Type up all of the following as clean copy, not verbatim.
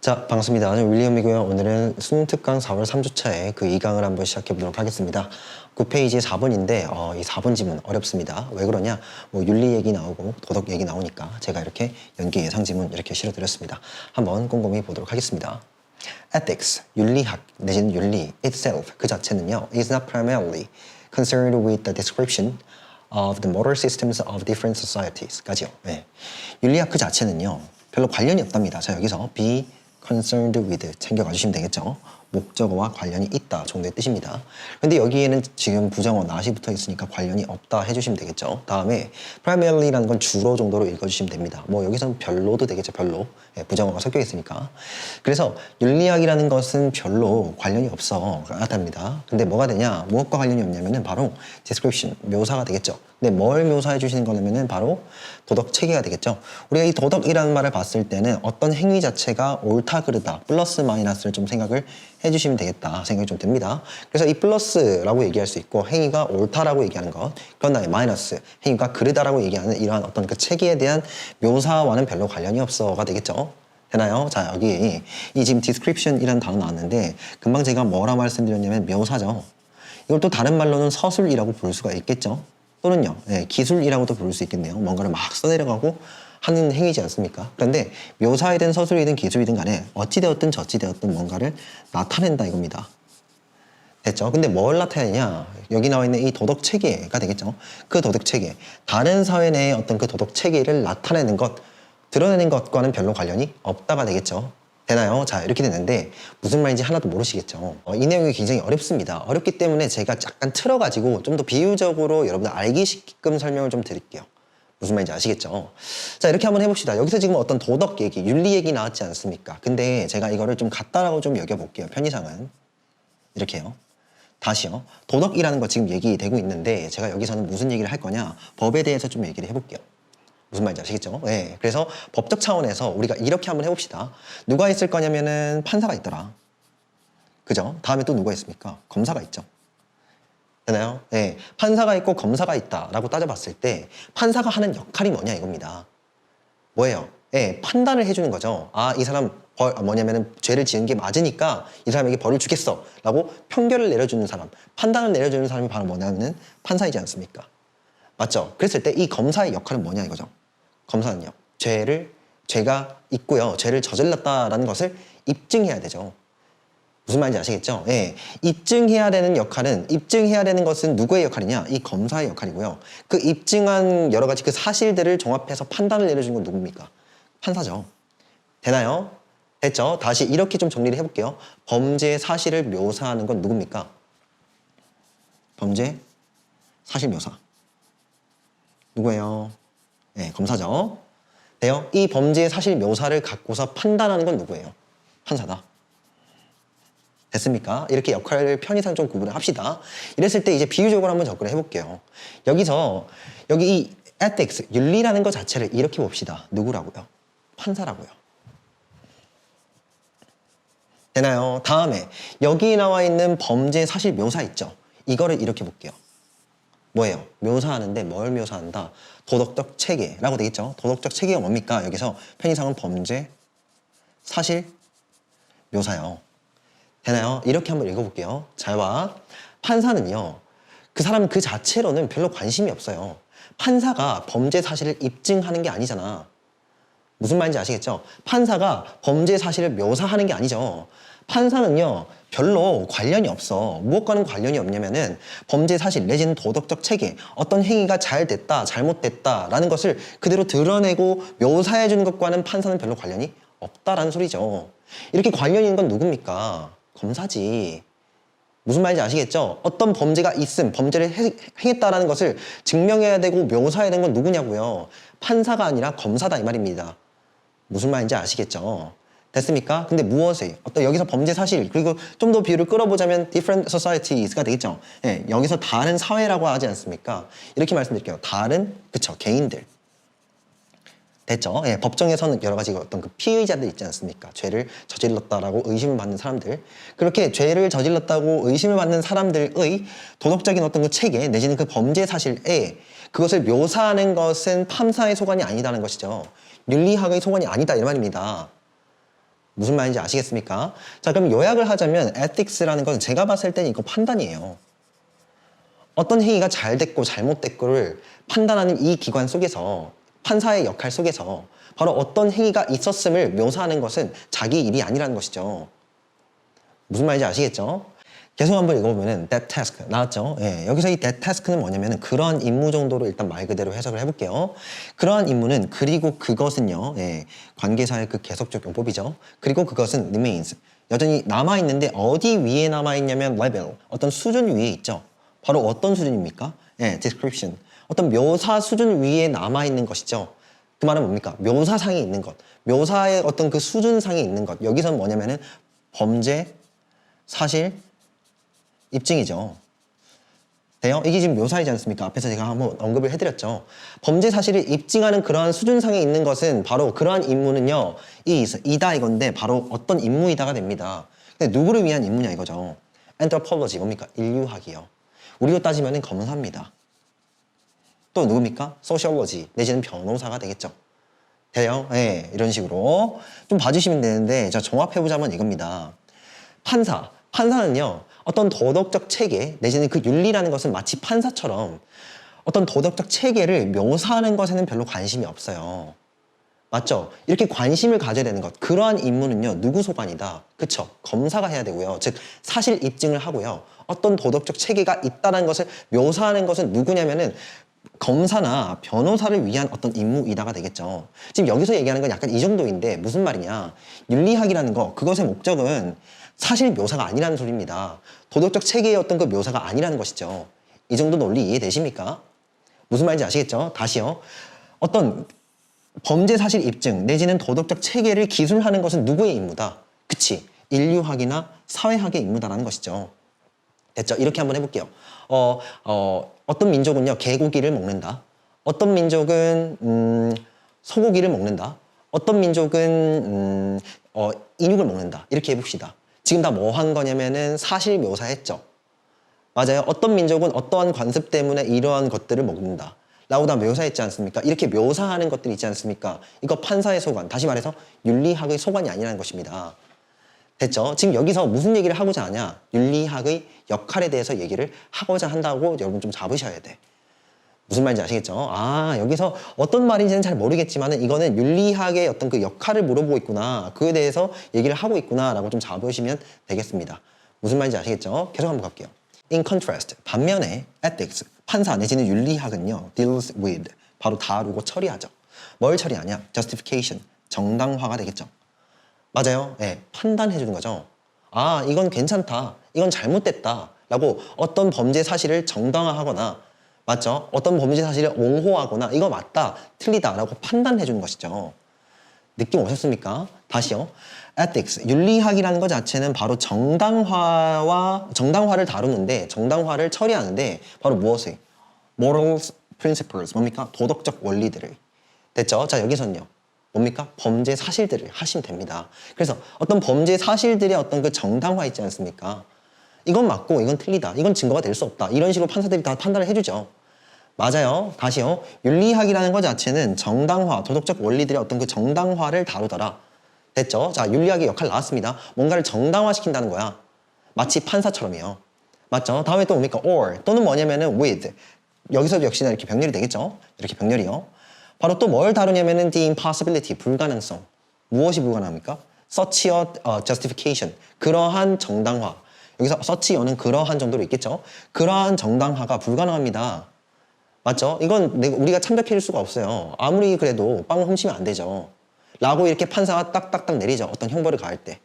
자, 반갑습니다. 저는 윌리엄이고요. 오늘은 수능 특강 4월 3주차에 그 2강을 한번 시작해 보도록 하겠습니다. 9페이지 4번인데 이 4번 지문 어렵습니다. 왜 그러냐? 뭐 윤리 얘기 나오고 도덕 얘기 나오니까 제가 이렇게 연기 예상 지문 이렇게 실어드렸습니다. 한번 꼼꼼히 보도록 하겠습니다. Ethics, 윤리학 내지는 윤리 itself 그 자체는요 is not primarily concerned with the description of the moral systems of different societies까지요. 네. 윤리학 그 자체는요 별로 관련이 없답니다. 자, 여기서 be concerned with 챙겨가 주시면 되겠죠. 목적어와 관련이 있다 정도의 뜻입니다. 근데 여기에는 지금 부정어 not이 붙어 있으니까 관련이 없다 해주시면 되겠죠. 다음에 primary라는 건 주로 정도로 읽어주시면 됩니다. 뭐 여기서는 별로도 되겠죠. 별로. 예, 부정어가 섞여 있으니까. 그래서 윤리학이라는 것은 별로 관련이 없어 나타납니다. 근데 뭐가 되냐? 무엇과 관련이 없냐면은 바로 description, 묘사가 되겠죠. 근데 뭘 묘사해 주시는 거냐면은 바로 도덕 체계가 되겠죠. 우리가 이 도덕이라는 말을 봤을 때는 어떤 행위 자체가 옳다 그르다 플러스 마이너스를 좀 생각을 해주시면 되겠다 생각이 좀 듭니다. 그래서 이 플러스라고 얘기할 수 있고 행위가 옳다라고 얘기하는 것, 그런 다음에 마이너스 행위가 그르다라고 얘기하는 이러한 어떤 그 체계에 대한 묘사와는 별로 관련이 없어가 되겠죠. 되나요? 자, 여기 이 지금 description이라는 단어 나왔는데 금방 제가 뭐라 말씀드렸냐면 묘사죠. 이걸 또 다른 말로는 서술이라고 부를 수가 있겠죠. 또는요, 네, 기술이라고도 부를 수 있겠네요. 뭔가를 막 써내려가고 하는 행위지 않습니까? 그런데 묘사이든 서술이든 기술이든 간에 어찌되었든 저찌되었든 뭔가를 나타낸다 이겁니다. 됐죠? 근데 뭘 나타내냐? 여기 나와 있는 이 도덕 체계가 되겠죠? 그 도덕 체계, 다른 사회 내의 어떤 그 도덕 체계를 나타내는 것, 드러내는 것과는 별로 관련이 없다가 되겠죠? 되나요? 자, 이렇게 되는데 무슨 말인지 하나도 모르시겠죠? 이 내용이 굉장히 어렵습니다. 어렵기 때문에 제가 약간 틀어가지고 좀 더 비유적으로 여러분들 알기 쉽게끔 설명을 좀 드릴게요. 무슨 말인지 아시겠죠? 자, 이렇게 한번 해봅시다. 여기서 지금 어떤 도덕 얘기, 윤리 얘기 나왔지 않습니까? 근데 제가 이거를 좀 같다라고 좀 여겨볼게요. 편의상은. 이렇게요. 다시요. 도덕이라는 거 지금 얘기되고 있는데 제가 여기서는 무슨 얘기를 할 거냐? 법에 대해서 좀 얘기를 해볼게요. 무슨 말인지 아시겠죠? 네. 그래서 법적 차원에서 우리가 이렇게 한번 해봅시다. 누가 있을 거냐면은 판사가 있더라. 그죠? 다음에 또 누가 있습니까? 검사가 있죠. 되나요? 네. 판사가 있고 검사가 있다라고 따져봤을 때 판사가 하는 역할이 뭐냐 이겁니다. 뭐예요? 네. 판단을 해주는 거죠. 아, 이 사람 뭐냐면은 죄를 지은 게 맞으니까 이 사람에게 벌을 주겠어 라고 판결을 내려주는 사람, 판단을 내려주는 사람이 바로 뭐냐면은 판사이지 않습니까? 맞죠? 그랬을 때 이 검사의 역할은 뭐냐 이거죠. 검사는요. 죄가 있고요. 죄를 저질렀다라는 것을 입증해야 되죠. 무슨 말인지 아시겠죠? 예. 입증해야 되는 역할은, 입증해야 되는 것은 누구의 역할이냐? 이 검사의 역할이고요. 그 입증한 여러 가지 그 사실들을 종합해서 판단을 내려주는 건 누굽니까? 판사죠. 되나요? 됐죠? 다시 이렇게 좀 정리를 해볼게요. 범죄의 사실을 묘사하는 건 누굽니까? 범죄 사실 묘사. 누구예요? 네, 검사죠. 돼요? 이 범죄의 사실 묘사를 갖고서 판단하는 건 누구예요? 판사다. 됐습니까? 이렇게 역할을 편의상 좀 구분을 합시다. 이랬을 때 이제 비유적으로 한번 접근을 해볼게요. 여기서 여기 이 ethics, 윤리라는 것 자체를 이렇게 봅시다. 누구라고요? 판사라고요. 되나요? 다음에 여기 나와 있는 범죄의 사실 묘사 있죠? 이거를 이렇게 볼게요. 뭐예요? 묘사하는데 뭘 묘사한다? 도덕적 체계라고 되겠죠? 도덕적 체계가 뭡니까? 여기서 편의상은 범죄, 사실, 묘사요. 되나요? 이렇게 한번 읽어볼게요. 잘 봐. 판사는요. 그 사람 그 자체로는 별로 관심이 없어요. 판사가 범죄 사실을 입증하는 게 아니잖아. 무슨 말인지 아시겠죠? 판사가 범죄 사실을 묘사하는 게 아니죠. 판사는요 별로 관련이 없어. 무엇과는 관련이 없냐면은 범죄 사실 내지는 도덕적 체계, 어떤 행위가 잘 됐다 잘못됐다 라는 것을 그대로 드러내고 묘사해 주는 것과는 판사는 별로 관련이 없다라는 소리죠. 이렇게 관련 있는 건 누굽니까? 검사지. 무슨 말인지 아시겠죠? 어떤 범죄가 있음, 범죄를 행했다라는 것을 증명해야 되고 묘사해야 되는 건 누구냐고요? 판사가 아니라 검사다 이 말입니다. 무슨 말인지 아시겠죠? 됐습니까? 근데 무엇에? 어떤 여기서 범죄 사실, 그리고 좀 더 비율을 끌어보자면 different societies가 되겠죠? 예, 여기서 다른 사회라고 하지 않습니까? 이렇게 말씀드릴게요. 다른, 그쵸, 개인들. 됐죠? 예, 법정에서는 여러 가지 어떤 그 피의자들 있지 않습니까? 죄를 저질렀다라고 의심을 받는 사람들. 그렇게 죄를 저질렀다고 의심을 받는 사람들의 도덕적인 어떤 그 체계, 내지는 그 범죄 사실에 그것을 묘사하는 것은 판사의 소관이 아니다는 것이죠. 윤리학의 소관이 아니다 이 말입니다. 무슨 말인지 아시겠습니까? 자, 그럼 요약을 하자면 ethics라는 건 제가 봤을 때는 이거 판단이에요. 어떤 행위가 잘 됐고 잘못됐고를 판단하는 이 기관 속에서 판사의 역할 속에서 바로 어떤 행위가 있었음을 묘사하는 것은 자기 일이 아니라는 것이죠. 무슨 말인지 아시겠죠? 계속 한번 읽어보면은 that task 나왔죠? 예, 여기서 이 that task는 뭐냐면은 그러한 임무 정도로 일단 말 그대로 해석을 해볼게요. 그러한 임무는 그리고 그것은요, 예, 관계사의 그 계속적 용법이죠. 그리고 그것은 remains 여전히 남아 있는데 어디 위에 남아 있냐면 level 어떤 수준 위에 있죠. 바로 어떤 수준입니까? 예, description 어떤 묘사 수준 위에 남아 있는 것이죠. 그 말은 뭡니까? 묘사상에 있는 것, 묘사의 어떤 그 수준상에 있는 것. 여기서는 뭐냐면은 범죄, 사실, 입증이죠. 돼요? 이게 지금 묘사이지 않습니까? 앞에서 제가 한번 언급을 해드렸죠. 범죄 사실을 입증하는 그러한 수준상에 있는 것은 바로 그러한 임무는요. 이다 이건데 바로 어떤 임무이다가 됩니다. 근데 누구를 위한 임무냐 이거죠. anthropology 뭡니까? 인류학이요. 우리로 따지면 검사입니다. 또 누굽니까? sociology 내지는 변호사가 되겠죠. 돼요? 네, 이런 식으로 좀 봐주시면 되는데 자 종합해보자면 이겁니다. 판사는요 어떤 도덕적 체계 내지는 그 윤리라는 것은 마치 판사처럼 어떤 도덕적 체계를 묘사하는 것에는 별로 관심이 없어요. 맞죠? 이렇게 관심을 가져야 되는 것 그러한 임무는요 누구 소관이다? 그쵸? 검사가 해야 되고요. 즉 사실 입증을 하고요. 어떤 도덕적 체계가 있다는 것을 묘사하는 것은 누구냐면은 검사나 변호사를 위한 어떤 임무이다가 되겠죠. 지금 여기서 얘기하는 건 약간 이 정도인데 무슨 말이냐. 윤리학이라는 거 그것의 목적은 사실 묘사가 아니라는 소리입니다. 도덕적 체계의 어떤 그 묘사가 아니라는 것이죠. 이 정도 논리 이해되십니까? 무슨 말인지 아시겠죠? 다시요. 어떤 범죄 사실 입증 내지는 도덕적 체계를 기술하는 것은 누구의 임무다? 그치. 인류학이나 사회학의 임무다라는 것이죠. 됐죠? 이렇게 한번 해볼게요. 어떤 민족은요, 개고기를 먹는다. 어떤 민족은, 소고기를 먹는다. 어떤 민족은, 인육을 먹는다. 이렇게 해봅시다. 지금 다 뭐 한 거냐면은 사실 묘사했죠. 맞아요. 어떤 민족은 어떠한 관습 때문에 이러한 것들을 먹는다. 라고 다 묘사했지 않습니까? 이렇게 묘사하는 것들이 있지 않습니까? 이거 판사의 소관, 다시 말해서 윤리학의 소관이 아니라는 것입니다. 됐죠? 지금 여기서 무슨 얘기를 하고자 하냐? 윤리학의 역할에 대해서 얘기를 하고자 한다고 여러분 좀 잡으셔야 돼. 무슨 말인지 아시겠죠? 아, 여기서 어떤 말인지는 잘 모르겠지만 이거는 윤리학의 어떤 그 역할을 물어보고 있구나. 그에 대해서 얘기를 하고 있구나 라고 좀 잡으시면 되겠습니다. 무슨 말인지 아시겠죠? 계속 한번 갈게요. In contrast, 반면에 ethics, 판사 내지는 윤리학은요. deals with, 바로 다루고 처리하죠. 뭘 처리하냐? justification, 정당화가 되겠죠. 맞아요. 네, 판단해 주는 거죠. 아, 이건 괜찮다. 이건 잘못됐다. 라고 어떤 범죄 사실을 정당화하거나 맞죠? 어떤 범죄 사실을 옹호하거나 이거 맞다, 틀리다 라고 판단해 주는 것이죠. 느낌 오셨습니까? 다시요. ethics, 윤리학이라는 것 자체는 바로 정당화를 다루는데 정당화를 처리하는데 바로 무엇을? moral principles, 뭡니까? 도덕적 원리들을. 됐죠? 자, 여기서는요. 뭡니까? 범죄 사실들을 하시면 됩니다. 그래서 어떤 범죄 사실들의 어떤 그 정당화 있지 않습니까? 이건 맞고 이건 틀리다. 이건 증거가 될 수 없다. 이런 식으로 판사들이 다 판단을 해주죠. 맞아요. 다시요. 윤리학이라는 것 자체는 정당화, 도덕적 원리들의 어떤 그 정당화를 다루더라. 됐죠? 자, 윤리학의 역할 나왔습니다. 뭔가를 정당화시킨다는 거야. 마치 판사처럼이요. 맞죠? 다음에 또 뭡니까? or 또는 뭐냐면은 with. 여기서도 역시나 이렇게 병렬이 되겠죠? 이렇게 병렬이요. 바로 또 뭘 다루냐면은 the impossibility, 불가능성. 무엇이 불가능합니까? such a justification, 그러한 정당화. 여기서 such a는 그러한 정도로 있겠죠? 그러한 정당화가 불가능합니다. 맞죠? 이건 우리가 참작해 줄 수가 없어요. 아무리 그래도 빵을 훔치면 안 되죠. 라고 이렇게 판사가 딱딱딱 내리죠. 어떤 형벌을 가할 때.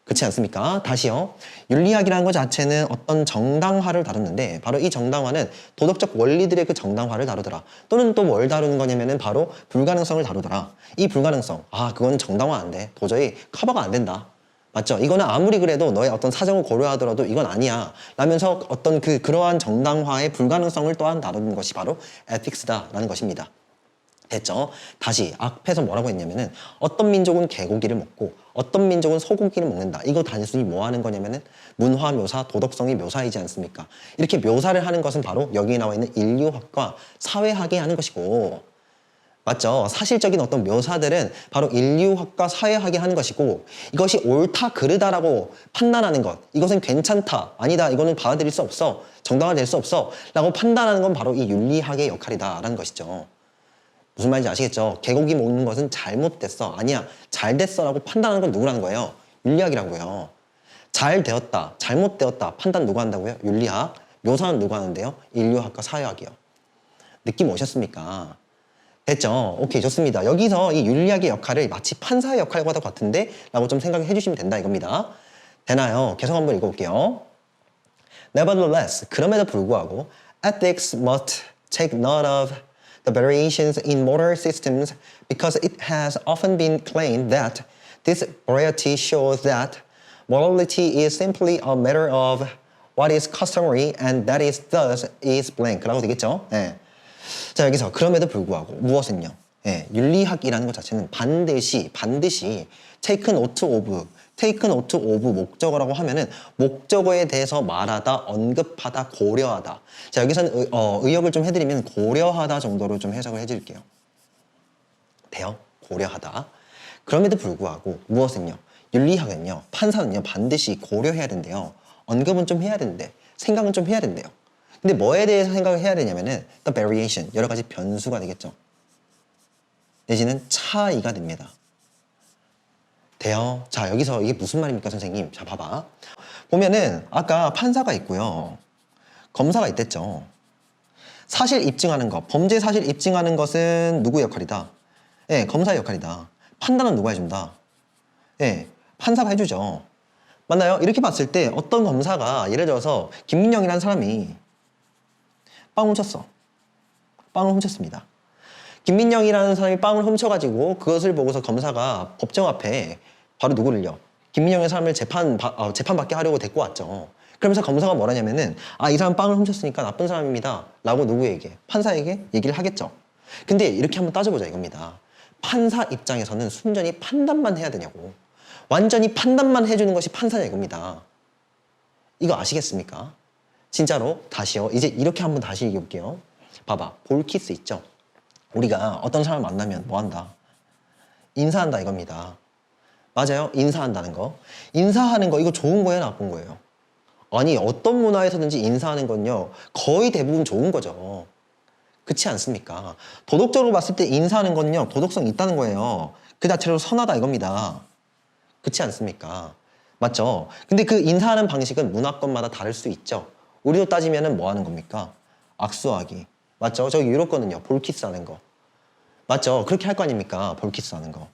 그렇지 않습니까? 다시요. 윤리학이라는 것 자체는 어떤 정당화를 다루는데 바로 이 정당화는 도덕적 원리들의 그 정당화를 다루더라. 또는 또 뭘 다루는 거냐면은 바로 불가능성을 다루더라. 이 불가능성. 아, 그건 정당화 안 돼. 도저히 커버가 안 된다. 맞죠? 이거는 아무리 그래도 너의 어떤 사정을 고려하더라도 이건 아니야. 라면서 어떤 그러한 정당화의 불가능성을 또한 다루는 것이 바로 에틱스다라는 것입니다. 됐죠? 다시 앞에서 뭐라고 했냐면은 어떤 민족은 개고기를 먹고 어떤 민족은 소고기를 먹는다. 이거 단순히 뭐 하는 거냐면은 문화 묘사, 도덕성의 묘사이지 않습니까? 이렇게 묘사를 하는 것은 바로 여기에 나와 있는 인류학과 사회학이 하는 것이고 맞죠? 사실적인 어떤 묘사들은 바로 인류학과 사회학이 하는 것이고 이것이 옳다 그르다라고 판단하는 것, 이것은 괜찮다, 아니다, 이거는 받아들일 수 없어, 정당화될 수 없어 라고 판단하는 건 바로 이 윤리학의 역할이다라는 것이죠. 무슨 말인지 아시겠죠? 개고기 먹는 것은 잘못됐어, 아니야, 잘 됐어 라고 판단하는 건 누구라는 거예요? 윤리학이라고요. 잘 되었다, 잘못되었다 판단 누가 한다고요? 윤리학. 묘사는 누가 하는데요? 인류학과 사회학이요. 느낌 오셨습니까? 됐죠? 오케이, 좋습니다. 여기서 이 윤리학의 역할을 마치 판사의 역할과 같은데 라고 좀 생각해 주시면 된다 이겁니다. 되나요? 계속 한번 읽어볼게요. Nevertheless, 그럼에도 불구하고 ethics must take note of the variations in moral systems because it has often been claimed that this variety shows that morality is simply a matter of what is customary and that is thus is blank 라고 되겠죠? 네. 자, 여기서 그럼에도 불구하고 무엇은요? 예, 윤리학이라는 것 자체는 반드시 take note of 목적어라고 하면은 목적어에 대해서 말하다, 언급하다, 고려하다. 자, 여기서는 의역을 좀 해드리면 고려하다 정도로 좀 해석을 해드릴게요. 돼요? 고려하다. 그럼에도 불구하고 무엇은요? 윤리학은요, 판사는요 반드시 고려해야 된대요. 언급은 좀 해야 된대. 생각은 좀 해야 된대요. 근데 뭐에 대해서 생각을 해야 되냐면은 the variation, 여러 가지 변수가 되겠죠. 내지는 차이가 됩니다. 돼요? 자, 여기서 이게 무슨 말입니까, 선생님? 자, 봐봐. 보면은 아까 판사가 있고요. 검사가 있댔죠. 사실 입증하는 것, 범죄 사실 입증하는 것은 누구 역할이다? 예, 검사의 역할이다. 판단은 누가 해준다? 예, 판사가 해주죠. 맞나요? 이렇게 봤을 때 어떤 검사가 예를 들어서 김민영이라는 사람이 빵을 훔쳤어. 빵을 훔쳤습니다. 김민영이라는 사람이 빵을 훔쳐가지고 그것을 보고서 검사가 법정 앞에 바로 누구를요? 김민영의 사람을 재판받게 하려고 데리고 왔죠. 그러면서 검사가 뭐라냐면은 이 사람 빵을 훔쳤으니까 나쁜 사람입니다. 라고 누구에게? 판사에게 얘기를 하겠죠. 근데 이렇게 한번 따져보자 이겁니다. 판사 입장에서는 순전히 판단만 해야 되냐고. 완전히 판단만 해주는 것이 판사냐 이겁니다. 이거 아시겠습니까? 진짜로 다시요. 이제 이렇게 한번 다시 얘기해볼게요. 봐봐. 볼키스 있죠? 우리가 어떤 사람을 만나면 뭐 한다? 인사한다 이겁니다. 맞아요? 인사한다는 거. 인사하는 거 이거 좋은 거예요? 나쁜 거예요? 아니 어떤 문화에서든지 인사하는 건요. 거의 대부분 좋은 거죠. 그렇지 않습니까? 도덕적으로 봤을 때 인사하는 건요. 도덕성이 있다는 거예요. 그 자체로 선하다 이겁니다. 그렇지 않습니까? 맞죠? 근데 그 인사하는 방식은 문화권마다 다를 수 있죠. 우리로 따지면은 뭐 하는 겁니까? 악수하기. 맞죠? 저기 유럽 거는요. 볼키스 하는 거. 맞죠? 그렇게 할 거 아닙니까? 볼키스 하는 거.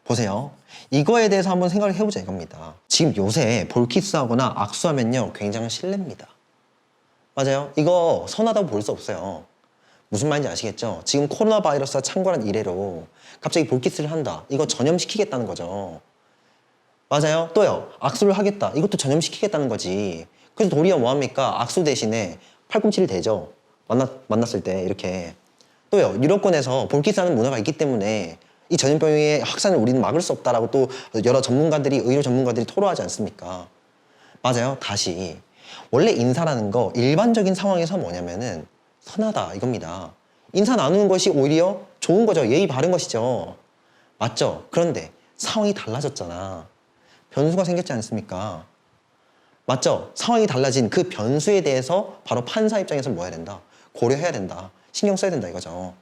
보세요. 이거에 대해서 한번 생각을 해보자 이겁니다. 지금 요새 볼키스 하거나 악수하면요. 굉장히 실례입니다. 맞아요? 이거 선하다고 볼 수 없어요. 무슨 말인지 아시겠죠? 지금 코로나 바이러스가 창궐한 이래로 갑자기 볼키스를 한다. 이거 전염시키겠다는 거죠. 맞아요? 또요. 악수를 하겠다. 이것도 전염시키겠다는 거지. 그래서 도리어 뭐합니까? 악수 대신에 팔꿈치를 대죠. 만났을 때 이렇게. 또요. 유럽권에서 볼키스하는 문화가 있기 때문에 이 전염병의 확산을 우리는 막을 수 없다라고 또 여러 전문가들이, 의료 전문가들이 토로하지 않습니까? 맞아요. 다시. 원래 인사라는 거 일반적인 상황에서 뭐냐면은 선하다 이겁니다. 인사 나누는 것이 오히려 좋은 거죠. 예의 바른 것이죠. 맞죠? 그런데 상황이 달라졌잖아. 변수가 생겼지 않습니까? 맞죠? 상황이 달라진 그 변수에 대해서 바로 판사 입장에서 뭐 해야 된다? 고려해야 된다. 신경 써야 된다 이거죠.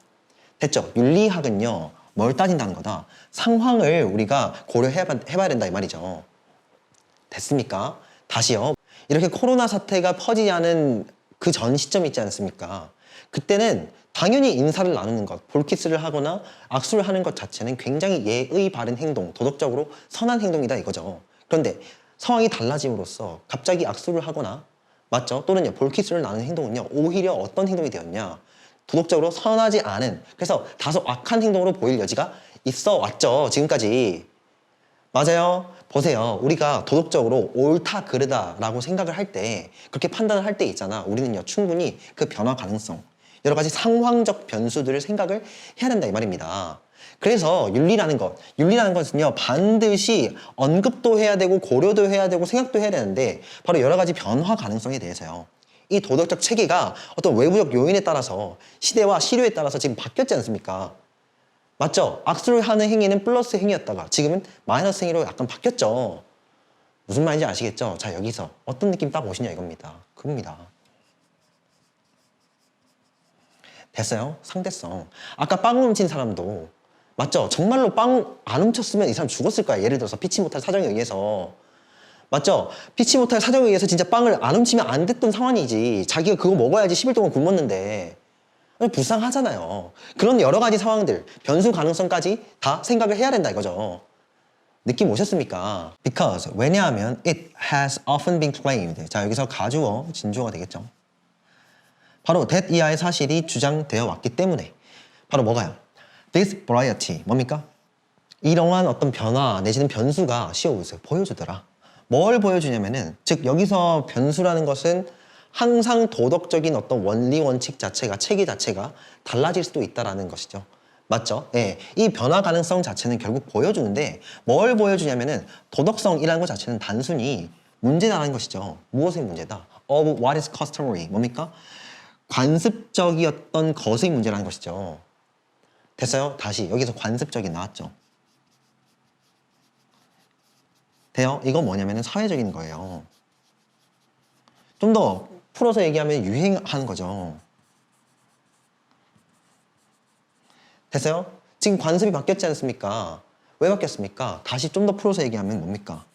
됐죠? 윤리학은요. 뭘 따진다는 거다? 상황을 우리가 고려해봐야 된다 이 말이죠. 됐습니까? 다시요. 이렇게 코로나 사태가 퍼지지 않은 그 전 시점 있지 않습니까? 그때는 당연히 인사를 나누는 것, 볼키스를 하거나 악수를 하는 것 자체는 굉장히 예의 바른 행동, 도덕적으로 선한 행동이다 이거죠. 그런데 상황이 달라짐으로써 갑자기 악수를 하거나 맞죠? 또는요 볼키스를 나누는 행동은요 오히려 어떤 행동이 되었냐? 도덕적으로 선하지 않은, 그래서 다소 악한 행동으로 보일 여지가 있어 왔죠 지금까지. 맞아요. 보세요. 우리가 도덕적으로 옳다 그르다라고 생각을 할 때, 그렇게 판단을 할 때 있잖아. 우리는요 충분히 그 변화 가능성, 여러 가지 상황적 변수들을 생각을 해야 된다 이 말입니다. 그래서 윤리라는 것은요 반드시 언급도 해야 되고 고려도 해야 되고 생각도 해야 되는데 바로 여러 가지 변화 가능성에 대해서요. 이 도덕적 체계가 어떤 외부적 요인에 따라서 시대와 시류에 따라서 지금 바뀌었지 않습니까? 맞죠? 악수를 하는 행위는 플러스 행위였다가 지금은 마이너스 행위로 약간 바뀌었죠. 무슨 말인지 아시겠죠? 자, 여기서 어떤 느낌 딱 오시냐 이겁니다. 그겁니다. 됐어요? 상대성. 아까 빵 훔친 사람도 맞죠? 정말로 빵 안 훔쳤으면 이 사람 죽었을 거야. 예를 들어서 피치 못할 사정에 의해서. 맞죠? 피치 못할 사정에 의해서 진짜 빵을 안 훔치면 안 됐던 상황이지. 자기가 그거 먹어야지 10일 동안 굶었는데. 불쌍하잖아요. 그런 여러 가지 상황들, 변수 가능성까지 다 생각을 해야 된다 이거죠. 느낌 오셨습니까? Because, 왜냐하면 it has often been claimed. 자, 여기서 가주어, 진주어가 되겠죠. 바로 that 이하의 사실이 주장되어 왔기 때문에 바로 뭐가요? This variety, 뭡니까? 이러한 어떤 변화 내지는 변수가 shows, 보여주더라. 뭘 보여주냐면은 즉 여기서 변수라는 것은 항상 도덕적인 어떤 원리 원칙 자체가 체계 자체가 달라질 수도 있다라는 것이죠. 맞죠? 예. 이 변화 가능성 자체는 결국 보여주는데 뭘 보여주냐면은 도덕성이라는 것 자체는 단순히 문제다라는 것이죠. 무엇의 문제다? Of what is customary. 뭡니까? 관습적이었던 것의 문제라는 것이죠. 됐어요? 다시 여기서 관습적이 나왔죠. 돼요? 이건 뭐냐면은 사회적인 거예요. 좀 더 풀어서 얘기하면 유행하는 거죠. 됐어요? 지금 관습이 바뀌었지 않습니까? 왜 바뀌었습니까? 다시 좀 더 풀어서 얘기하면 뭡니까?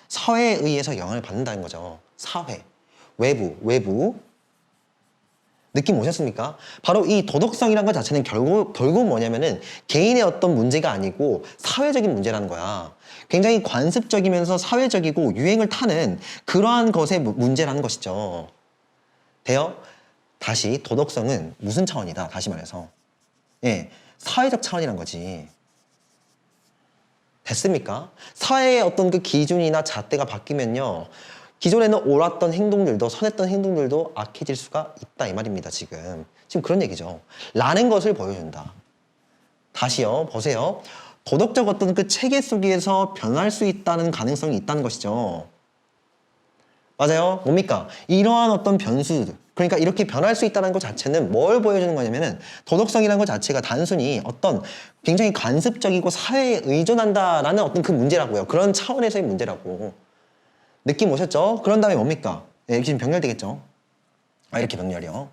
사회에 의해서 영향을 받는다는 거죠. 사회, 외부. 느낌 오셨습니까? 바로 이 도덕성이라는 것 자체는 결국 뭐냐면은 개인의 어떤 문제가 아니고 사회적인 문제라는 거야. 굉장히 관습적이면서 사회적이고 유행을 타는 그러한 것의 문제라는 것이죠. 돼요? 다시 도덕성은 무슨 차원이다? 다시 말해서. 예, 사회적 차원이란 거지. 됐습니까? 사회의 어떤 그 기준이나 잣대가 바뀌면요. 기존에는 옳았던 행동들도 선했던 행동들도 악해질 수가 있다 이 말입니다. 지금 그런 얘기죠. 라는 것을 보여준다. 다시요. 보세요. 도덕적 어떤 그 체계 속에서 변할 수 있다는 가능성이 있다는 것이죠. 맞아요. 뭡니까? 이러한 어떤 변수, 그러니까 이렇게 변할 수 있다는 것 자체는 뭘 보여주는 거냐면은 도덕성이라는 것 자체가 단순히 어떤 굉장히 관습적이고 사회에 의존한다라는 어떤 그 문제라고요. 그런 차원에서의 문제라고. 느낌 오셨죠? 그런 다음에 뭡니까? 네, 이렇게 지금 병렬되겠죠? 이렇게 병렬이요.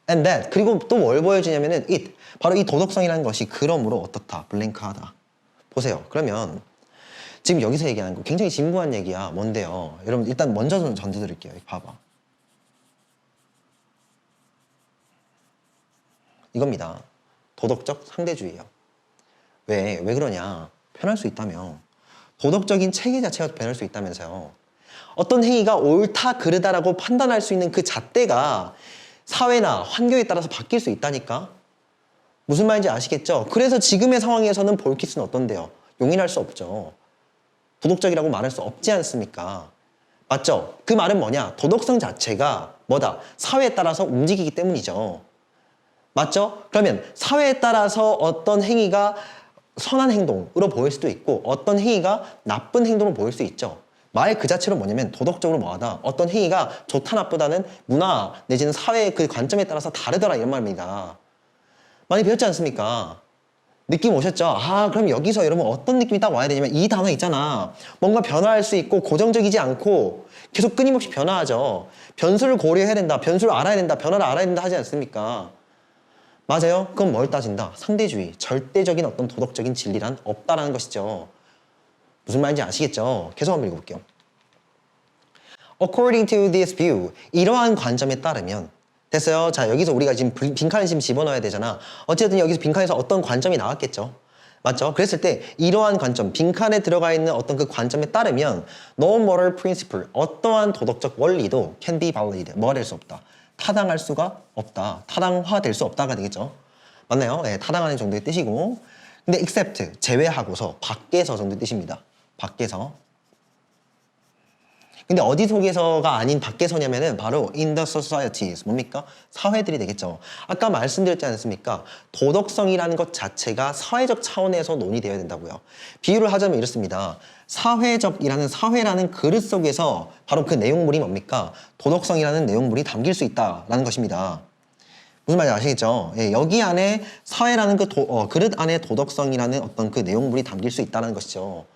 And that. 그리고 또 뭘 보여주냐면은 it. 바로 이 도덕성이라는 것이 그러므로 어떻다. 블랭크하다. 보세요. 그러면 지금 여기서 얘기하는 거 굉장히 진부한 얘기야. 뭔데요? 여러분 일단 먼저 좀 전해드릴게요. 봐봐. 이겁니다. 도덕적 상대주의예요. 왜 그러냐? 변할 수 있다며. 도덕적인 체계 자체가 변할 수 있다면서요. 어떤 행위가 옳다 그르다라고 판단할 수 있는 그 잣대가 사회나 환경에 따라서 바뀔 수 있다니까. 무슨 말인지 아시겠죠? 그래서 지금의 상황에서는 볼키스는 어떤데요? 용인할 수 없죠. 도덕적이라고 말할 수 없지 않습니까? 맞죠? 그 말은 뭐냐? 도덕성 자체가 뭐다? 사회에 따라서 움직이기 때문이죠. 맞죠? 그러면 사회에 따라서 어떤 행위가 선한 행동으로 보일 수도 있고 어떤 행위가 나쁜 행동으로 보일 수 있죠. 말 그 자체로 뭐냐면 도덕적으로 뭐하다. 어떤 행위가 좋다 나쁘다는 문화 내지는 사회의 그 관점에 따라서 다르더라 이런 말입니다. 많이 배웠지 않습니까? 느낌 오셨죠? 그럼 여기서 여러분 어떤 느낌이 딱 와야 되냐면 이 단어 있잖아. 뭔가 변화할 수 있고 고정적이지 않고 계속 끊임없이 변화하죠. 변수를 고려해야 된다. 변수를 알아야 된다. 변화를 알아야 된다 하지 않습니까? 맞아요? 그건 뭘 따진다? 상대주의, 절대적인 어떤 도덕적인 진리란 없다라는 것이죠. 무슨 말인지 아시겠죠? 계속 한번 읽어볼게요. According to this view, 이러한 관점에 따르면 됐어요? 자, 여기서 우리가 지금 빈칸에 지금 집어넣어야 되잖아. 어쨌든 여기서 빈칸에서 어떤 관점이 나왔겠죠? 맞죠? 그랬을 때 이러한 관점, 빈칸에 들어가 있는 어떤 그 관점에 따르면 No moral principle, 어떠한 도덕적 원리도 can be valid, 뭐가 될 수 없다. 타당할 수가 없다. 타당화될 수 없다가 되겠죠. 맞나요? 네, 타당하는 정도의 뜻이고 근데 except, 제외하고서, 밖에서 정도의 뜻입니다. 밖에서. 근데 어디 속에서가 아닌 밖에서냐면은 바로 in the societies. 뭡니까? 사회들이 되겠죠. 아까 말씀드렸지 않습니까? 도덕성이라는 것 자체가 사회적 차원에서 논의되어야 된다고요. 비유를 하자면 이렇습니다. 사회라는 그릇 속에서 바로 그 내용물이 뭡니까? 도덕성이라는 내용물이 담길 수 있다라는 것입니다. 무슨 말인지 아시겠죠? 예, 여기 안에 사회라는 그릇 안에 도덕성이라는 어떤 그 내용물이 담길 수 있다는 것이죠.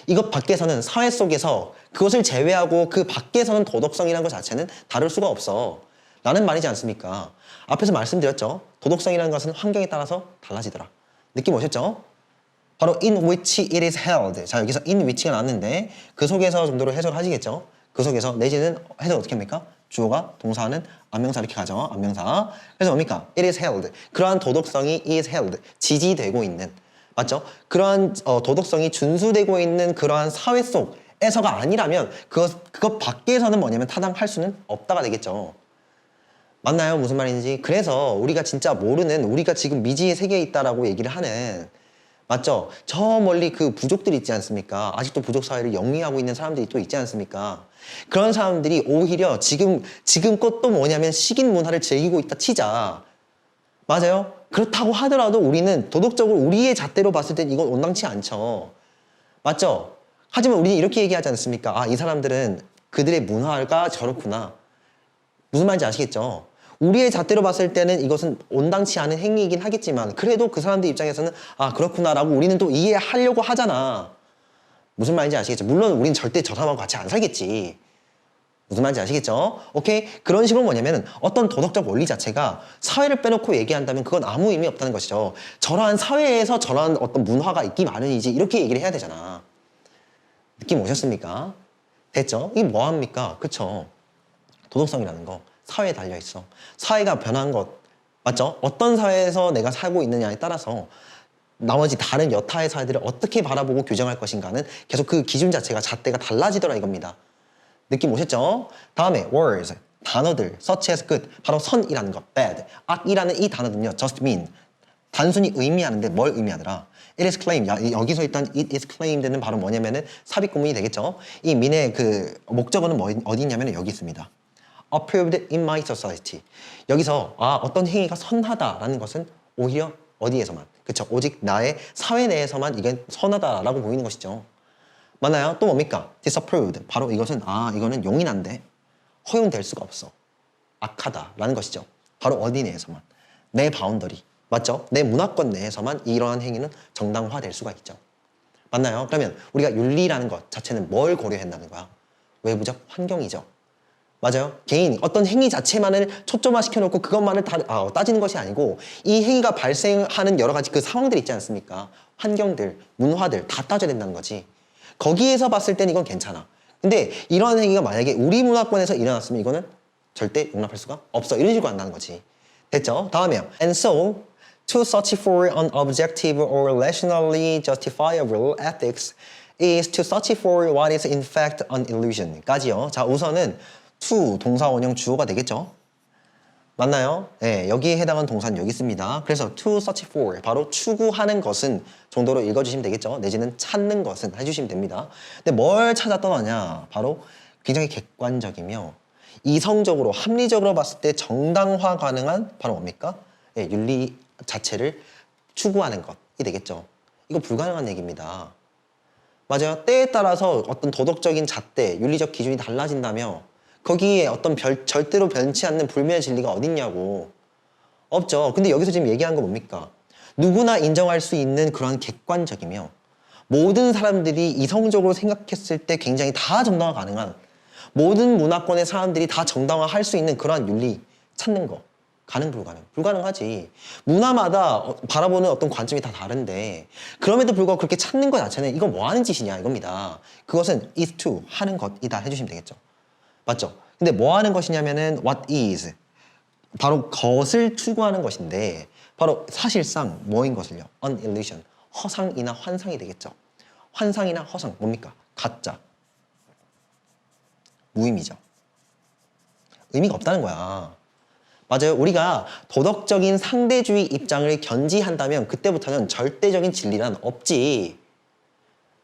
이것 밖에서는 사회 속에서 그것을 제외하고 그 밖에서는 도덕성이라는 것 자체는 다를 수가 없어. 라는 말이지 않습니까? 앞에서 말씀드렸죠? 도덕성이라는 것은 환경에 따라서 달라지더라. 느낌 오셨죠? 바로 in which it is held. 자, 여기서 in which가 나왔는데 그 속에서 정도로 해석을 하시겠죠? 그 속에서 내지는 해석 어떻게 합니까? 주어가 동사는 안명사 이렇게 가죠. 안명사. 그래서 뭡니까? It is held. 그러한 도덕성이 is held. 지지되고 있는. 맞죠? 그러한 도덕성이 준수되고 있는 그러한 사회 속에서가 아니라면 그것 밖에서는 뭐냐면 타당할 수는 없다가 되겠죠. 맞나요? 무슨 말인지. 그래서 우리가 진짜 모르는 우리가 지금 미지의 세계에 있다라고 얘기를 하는 맞죠? 저 멀리 그 부족들이 있지 않습니까? 아직도 부족 사회를 영위하고 있는 사람들이 또 있지 않습니까? 그런 사람들이 오히려 지금껏 또 뭐냐면 식인 문화를 즐기고 있다 치자. 맞아요? 그렇다고 하더라도 우리는 도덕적으로 우리의 잣대로 봤을 땐 이건 온당치 않죠. 맞죠? 하지만 우리는 이렇게 얘기하지 않습니까? 아, 이 사람들은 그들의 문화가 저렇구나. 무슨 말인지 아시겠죠? 우리의 잣대로 봤을 때는 이것은 온당치 않은 행위이긴 하겠지만 그래도 그 사람들 입장에서는 아, 그렇구나라고 우리는 또 이해하려고 하잖아. 무슨 말인지 아시겠죠? 물론 우린 절대 저 사람하고 같이 안 살겠지. 무슨 말인지 아시겠죠? 오케이? 그런 식으로 뭐냐면은 어떤 도덕적 원리 자체가 사회를 빼놓고 얘기한다면 그건 아무 의미 없다는 것이죠. 저러한 사회에서 저러한 어떤 문화가 있기 마련이지 이렇게 얘기를 해야 되잖아. 느낌 오셨습니까? 됐죠? 이게 뭐합니까? 그쵸? 도덕성이라는 거 사회에 달려있어. 사회가 변한 것 맞죠? 어떤 사회에서 내가 살고 있느냐에 따라서 나머지 다른 여타의 사회들을 어떻게 바라보고 규정할 것인가는 계속 그 기준 자체가 잣대가 달라지더라 이겁니다. 느낌 오셨죠? 다음에 words, 단어들, such as good, 바로 선이라는 것, bad, 악이라는 이 단어들은요, just mean, 단순히 의미하는데 뭘 의미하더라? It is claimed, 여기서 일단 it is claimed는 바로 뭐냐면은 삽입구문이 되겠죠? 이 mean의 그 목적어는 어디 있냐면 여기 있습니다. approved in my society. 여기서 어떤 행위가 선하다라는 것은 오히려 어디에서만, 그쵸? 오직 나의 사회 내에서만 이게 선하다라고 보이는 것이죠. 맞나요? 또 뭡니까? disapproved. 바로 이것은 이거는 용인한데 허용될 수가 없어. 악하다라는 것이죠. 바로 어디 내에서만. 내 바운더리. 맞죠? 내 문화권 내에서만 이러한 행위는 정당화될 수가 있죠. 맞나요? 그러면 우리가 윤리라는 것 자체는 뭘 고려한다는 거야? 외부적 환경이죠. 맞아요? 개인 어떤 행위 자체만을 초점화 시켜놓고 그것만을 따지는 것이 아니고 이 행위가 발생하는 여러 가지 그 상황들 있지 않습니까? 환경들, 문화들 다 따져야 된다는 거지. 거기에서 봤을 땐 이건 괜찮아. 근데 이런 행위가 만약에 우리 문화권에서 일어났으면 이거는 절대 용납할 수가 없어. 이런 식으로 한다는 거지. 됐죠? 다음에요. And so, to search for an objective or rationally justifiable ethics is to search for what is in fact an illusion. 까지요. 자, 우선은 to 동사 원형 주어가 되겠죠? 맞나요? 네, 여기에 해당하는 동사는 여기 있습니다. 그래서 to search for, 바로 추구하는 것은 정도로 읽어주시면 되겠죠? 내지는 찾는 것은 해주시면 됩니다. 근데 뭘 찾아 떠나냐? 바로 굉장히 객관적이며 이성적으로, 합리적으로 봤을 때 정당화 가능한 바로 뭡니까? 네, 윤리 자체를 추구하는 것이 되겠죠. 이거 불가능한 얘기입니다. 맞아요? 때에 따라서 어떤 도덕적인 잣대, 윤리적 기준이 달라진다며 거기에 어떤 절대로 변치 않는 불멸의 진리가 어딨냐고. 없죠. 근데 여기서 지금 얘기한 건 뭡니까? 누구나 인정할 수 있는 그런 객관적이며 모든 사람들이 이성적으로 생각했을 때 굉장히 다 정당화 가능한 모든 문화권의 사람들이 다 정당화할 수 있는 그러한 윤리 찾는 거. 가능 불가능? 불가능하지. 문화마다 바라보는 어떤 관점이 다 다른데 그럼에도 불구하고 그렇게 찾는 것 자체는 이거 뭐 하는 짓이냐 이겁니다. 그것은 is to 하는 것이다 해주시면 되겠죠. 맞죠? 근데 뭐 하는 것이냐면은 what is 바로 것을 추구하는 것인데 바로 사실상 뭐인 것을요? an illusion 허상이나 환상이 되겠죠. 환상이나 허상 뭡니까? 가짜 무의미죠. 의미가 없다는 거야. 맞아요. 우리가 도덕적인 상대주의 입장을 견지한다면 그때부터는 절대적인 진리란 없지.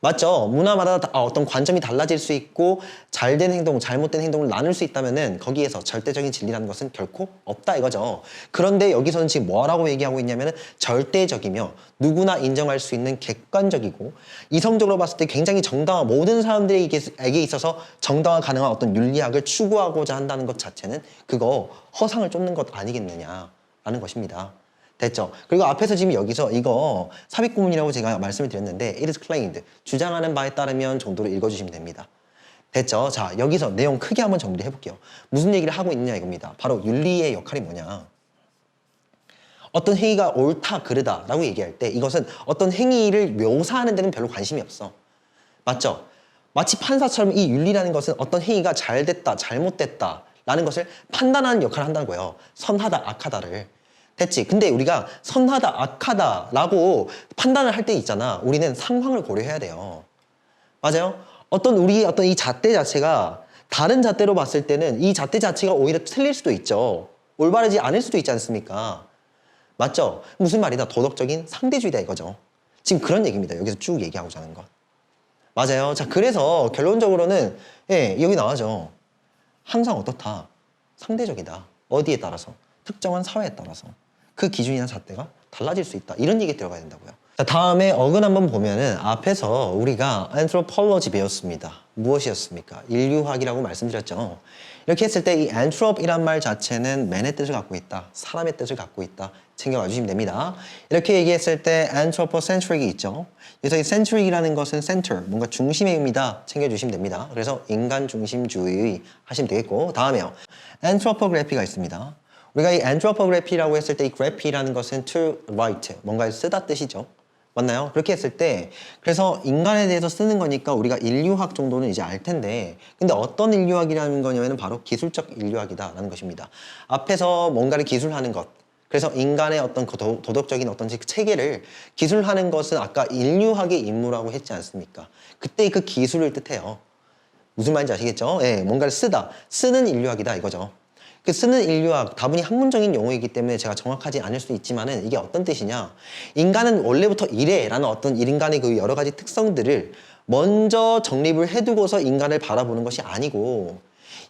맞죠? 문화마다 어떤 관점이 달라질 수 있고 잘된 행동, 잘못된 행동을 나눌 수 있다면은 거기에서 절대적인 진리라는 것은 결코 없다 이거죠. 그런데 여기서는 지금 뭐라고 얘기하고 있냐면은 절대적이며 누구나 인정할 수 있는 객관적이고 이성적으로 봤을 때 굉장히 정당한 모든 사람들에게 있어서 정당화 가능한 어떤 윤리학을 추구하고자 한다는 것 자체는 그거 허상을 쫓는 것 아니겠느냐라는 것입니다. 됐죠? 그리고 앞에서 지금 여기서 이거 삽입구문이라고 제가 말씀을 드렸는데 it is claimed, 주장하는 바에 따르면 정도로 읽어주시면 됩니다. 됐죠? 자, 여기서 내용 크게 한번 정리해 볼게요. 무슨 얘기를 하고 있느냐 이겁니다. 바로 윤리의 역할이 뭐냐. 어떤 행위가 옳다, 그르다 라고 얘기할 때 이것은 어떤 행위를 묘사하는 데는 별로 관심이 없어. 맞죠? 마치 판사처럼 이 윤리라는 것은 어떤 행위가 잘 됐다, 잘못됐다 라는 것을 판단하는 역할을 한다고요. 선하다, 악하다를. 됐지? 근데 우리가 선하다, 악하다라고 판단을 할 때 있잖아. 우리는 상황을 고려해야 돼요. 맞아요? 우리의 어떤 이 잣대 자체가 다른 잣대로 봤을 때는 이 잣대 자체가 오히려 틀릴 수도 있죠. 올바르지 않을 수도 있지 않습니까? 맞죠? 무슨 말이다? 도덕적인 상대주의다 이거죠. 지금 그런 얘기입니다. 여기서 쭉 얘기하고자 하는 것. 맞아요. 자, 그래서 결론적으로는 예, 여기 나와죠. 항상 어떻다? 상대적이다. 어디에 따라서? 특정한 사회에 따라서. 그 기준이나 잣대가 달라질 수 있다. 이런 얘기 들어가야 된다고요. 자, 다음에 어근 한번 보면은 앞에서 우리가 anthropology 배웠습니다. 무엇이었습니까? 인류학이라고 말씀드렸죠. 이렇게 했을 때 이 anthrop이란 말 자체는 man의 뜻을 갖고 있다. 사람의 뜻을 갖고 있다. 챙겨가 주시면 됩니다. 이렇게 얘기했을 때 anthropocentric이 있죠. 그래서 이 centric이라는 것은 center, 뭔가 중심의 의미다. 챙겨주시면 됩니다. 그래서 인간 중심주의 하시면 되겠고 다음에요. anthropography가 있습니다. 우리가 이 anthropography라고 했을 때 이 graph라는 것은 to write, 뭔가를 쓰다 뜻이죠. 맞나요? 그렇게 했을 때 그래서 인간에 대해서 쓰는 거니까 우리가 인류학 정도는 이제 알 텐데 근데 어떤 인류학이라는 거냐면 바로 기술적 인류학이다라는 것입니다. 앞에서 뭔가를 기술하는 것 그래서 인간의 어떤 그 도덕적인 어떤 체계를 기술하는 것은 아까 인류학의 임무라고 했지 않습니까? 그때 그 기술을 뜻해요. 무슨 말인지 아시겠죠? 예, 뭔가를 쓰다. 쓰는 인류학이다 이거죠. 그 쓰는 인류학, 다분히 학문적인 용어이기 때문에 제가 정확하지 않을 수 있지만은 이게 어떤 뜻이냐. 인간은 원래부터 이래라는 어떤 인간의 그 여러 가지 특성들을 먼저 정립을 해두고서 인간을 바라보는 것이 아니고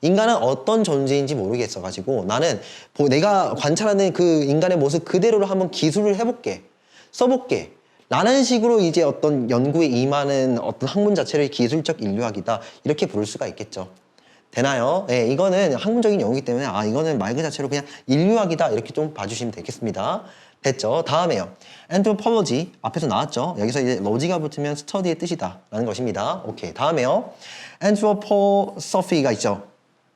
인간은 어떤 존재인지 모르겠어가지고 나는 내가 관찰하는 그 인간의 모습 그대로를 한번 기술을 해볼게. 써볼게. 라는 식으로 이제 어떤 연구에 임하는 어떤 학문 자체를 기술적 인류학이다. 이렇게 부를 수가 있겠죠. 되나요? 네, 이거는 학문적인 용어이기 때문에 이거는 말 그 자체로 그냥 인류학이다 이렇게 좀 봐주시면 되겠습니다. 됐죠? 다음에요. anthropology 앞에서 나왔죠? 여기서 이제 logi가 붙으면 study의 뜻이다 라는 것입니다. 오케이. 다음에요. anthroposophy가 있죠?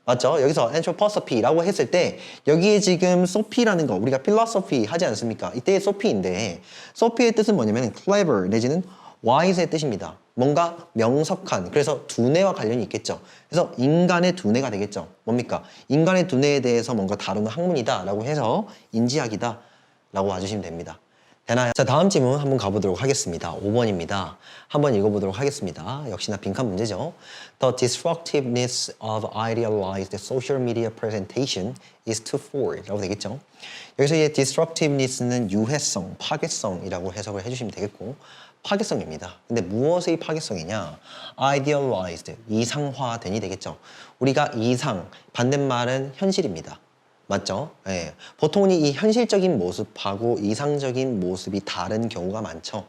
맞죠? 여기서 anthroposophy라고 했을 때 여기에 지금 sophie라는 거 우리가 philosophy 하지 않습니까? 이때의 sophie인데 sophie의 뜻은 뭐냐면 clever 내지는 wise의 뜻입니다. 뭔가 명석한 그래서 두뇌와 관련이 있겠죠. 그래서 인간의 두뇌가 되겠죠. 뭡니까? 인간의 두뇌에 대해서 뭔가 다루는 학문이다 라고 해서 인지학이다 라고 와주시면 됩니다. 되나요? 자, 다음 질문 한번 가보도록 하겠습니다. 5번입니다. 한번 읽어보도록 하겠습니다. 역시나 빈칸 문제죠. The destructiveness of idealized social media presentation is twofold 라고 되겠죠. 여기서 이 destructiveness는 유해성, 파괴성이라고 해석을 해주시면 되겠고 파괴성입니다. 근데 무엇의 파괴성이냐? idealized, 이상화된이 되겠죠. 우리가 이상, 반대말은 현실입니다. 맞죠? 예. 보통은 이 현실적인 모습하고 이상적인 모습이 다른 경우가 많죠.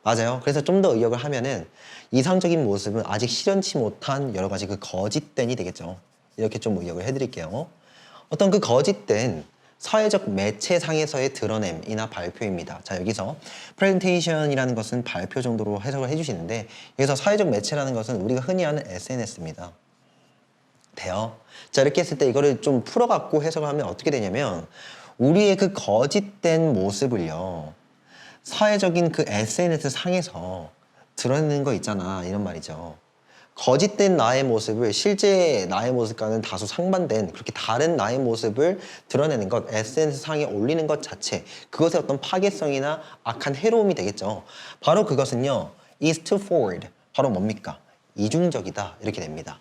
맞아요. 그래서 좀 더 의역을 하면은 이상적인 모습은 아직 실현치 못한 여러 가지 그 거짓된이 되겠죠. 이렇게 좀 의역을 해드릴게요. 어떤 그 거짓된 사회적 매체상에서의 드러냄이나 발표입니다. 자, 여기서 프레젠테이션이라는 것은 발표 정도로 해석을 해주시는데 여기서 사회적 매체라는 것은 우리가 흔히 아는 SNS입니다. 돼요? 자, 이렇게 했을 때 이거를 좀 풀어갖고 해석을 하면 어떻게 되냐면 우리의 그 거짓된 모습을요 사회적인 그 SNS 상에서 드러내는 거 있잖아 이런 말이죠. 거짓된 나의 모습을 실제 나의 모습과는 다소 상반된 그렇게 다른 나의 모습을 드러내는 것, SNS상에 올리는 것 자체 그것의 어떤 파괴성이나 악한 해로움이 되겠죠. 바로 그것은요 is twofold, 바로 뭡니까? 이중적이다 이렇게 됩니다.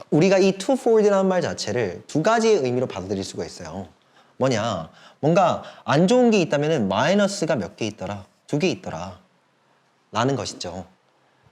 우리가 이 twofold라는 말 자체를 두 가지의 의미로 받아들일 수가 있어요. 뭐냐? 뭔가 안 좋은 게 있다면 마이너스가 몇 개 있더라? 2개 있더라 라는 것이죠.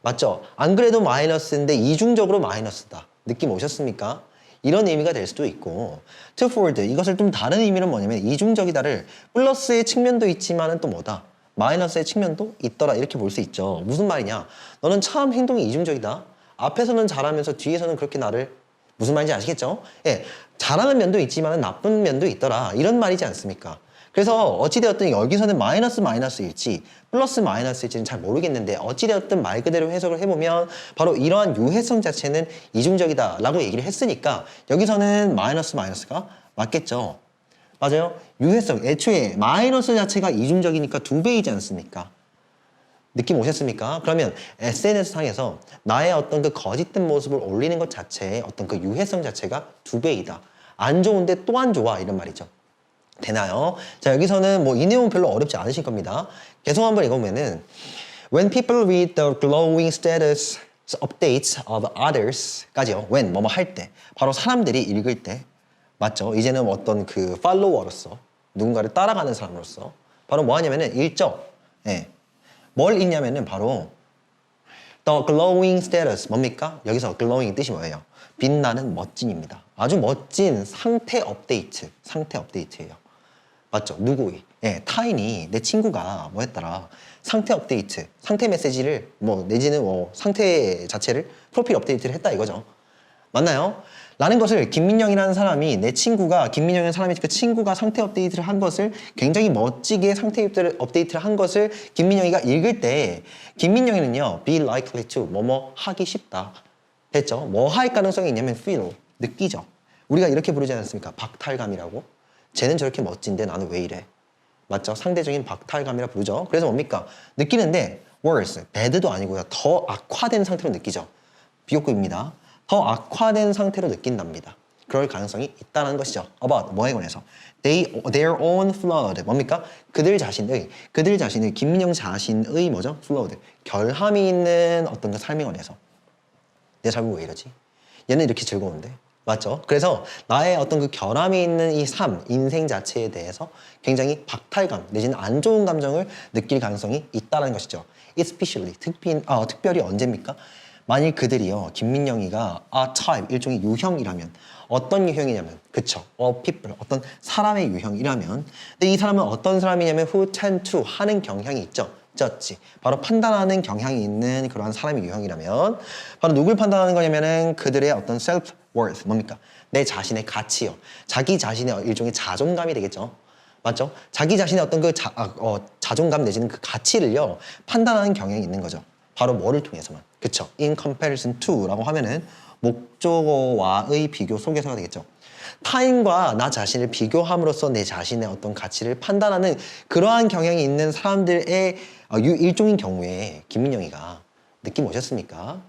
맞죠? 안 그래도 마이너스인데 이중적으로 마이너스다. 느낌 오셨습니까? 이런 의미가 될 수도 있고 twofold 이것을 좀 다른 의미는 뭐냐면 이중적이다를 플러스의 측면도 있지만은 또 뭐다? 마이너스의 측면도 있더라 이렇게 볼 수 있죠. 무슨 말이냐? 너는 참 행동이 이중적이다. 앞에서는 잘하면서 뒤에서는 그렇게 나를 무슨 말인지 아시겠죠? 예, 잘하는 면도 있지만 나쁜 면도 있더라 이런 말이지 않습니까? 그래서 어찌되었든 여기서는 마이너스일지 플러스 마이너스일지는 잘 모르겠는데 어찌되었든 말 그대로 해석을 해보면 바로 이러한 유해성 자체는 이중적이다 라고 얘기를 했으니까 여기서는 마이너스가 맞겠죠. 맞아요. 유해성 애초에 마이너스 자체가 이중적이니까 2배이지 않습니까? 느낌 오셨습니까? 그러면 SNS상에서 나의 어떤 그 거짓된 모습을 올리는 것 자체의 어떤 그 유해성 자체가 2배이다. 안 좋은데 또 안 좋아 이런 말이죠. 되나요? 자, 여기서는 뭐 이 내용은 별로 어렵지 않으실 겁니다. 계속 한번 읽어보면은 When people read the glowing status updates of others까지요. when 뭐뭐 할 때, 바로 사람들이 읽을 때, 맞죠? 이제는 어떤 그 팔로워로서 누군가를 따라가는 사람으로서 바로 뭐 하냐면은 읽죠. 예. 뭘 읽냐면은 바로 The glowing status 뭡니까? 여기서 glowing 뜻이 뭐예요? 빛나는 멋진입니다. 아주 멋진 상태 업데이트예요. 맞죠? 누구의? 예, 타인이 내 친구가 뭐 했더라. 상태 업데이트, 상태 메시지를 뭐 내지는 뭐 상태 자체를 프로필 업데이트를 했다 이거죠. 맞나요? 라는 것을 김민영이라는 사람이 내 친구가 김민영이라는 사람이 그 친구가 상태 업데이트를 한 것을 굉장히 멋지게 상태 업데이트를 한 것을 김민영이가 읽을 때 김민영이는요 be likely to 뭐뭐 하기 쉽다 됐죠? 뭐 할 가능성이 있냐면 feel 느끼죠. 우리가 이렇게 부르지 않습니까? 박탈감이라고. 쟤는 저렇게 멋진데 나는 왜 이래? 맞죠? 상대적인 박탈감이라 부르죠. 그래서 뭡니까? 느끼는데 worse, bad도 아니고요. 더 악화된 상태로 느끼죠. 비교급입니다. 더 악화된 상태로 느낀답니다. 그럴 가능성이 있다는 것이죠. about 뭐에 관해서? their own flawed 뭡니까? 그들 자신의 김민영 자신의 뭐죠? flawed 결함이 있는 어떤 그 삶에 관해서 내 삶은 왜 이러지? 얘는 이렇게 즐거운데 맞죠? 그래서 나의 어떤 그 결함이 있는 이 삶, 인생 자체에 대해서 굉장히 박탈감 내지는 안 좋은 감정을 느낄 가능성이 있다는 것이죠. especially 특별히 언제입니까? 만일 그들이요 김민영이가 a type 일종의 유형이라면 어떤 유형이냐면 그쵸 of people 어떤 사람의 유형이라면 근데 이 사람은 어떤 사람이냐면 who tend to 하는 경향이 있죠. 졌지. 바로 판단하는 경향이 있는 그러한 사람의 유형이라면 바로 누굴 판단하는 거냐면은 그들의 어떤 self-worth 뭡니까? 내 자신의 가치요. 자기 자신의 일종의 자존감이 되겠죠. 맞죠? 자기 자신의 어떤 그 자존감 내지는 그 가치를요 판단하는 경향이 있는 거죠. 바로 뭐를 통해서만. 그쵸? in comparison to 라고 하면은 목적어와의 비교 속에서가 되겠죠. 타인과 나 자신을 비교함으로써 내 자신의 어떤 가치를 판단하는 그러한 경향이 있는 사람들의 일종인 경우에 김민영이가 느낌 오셨습니까?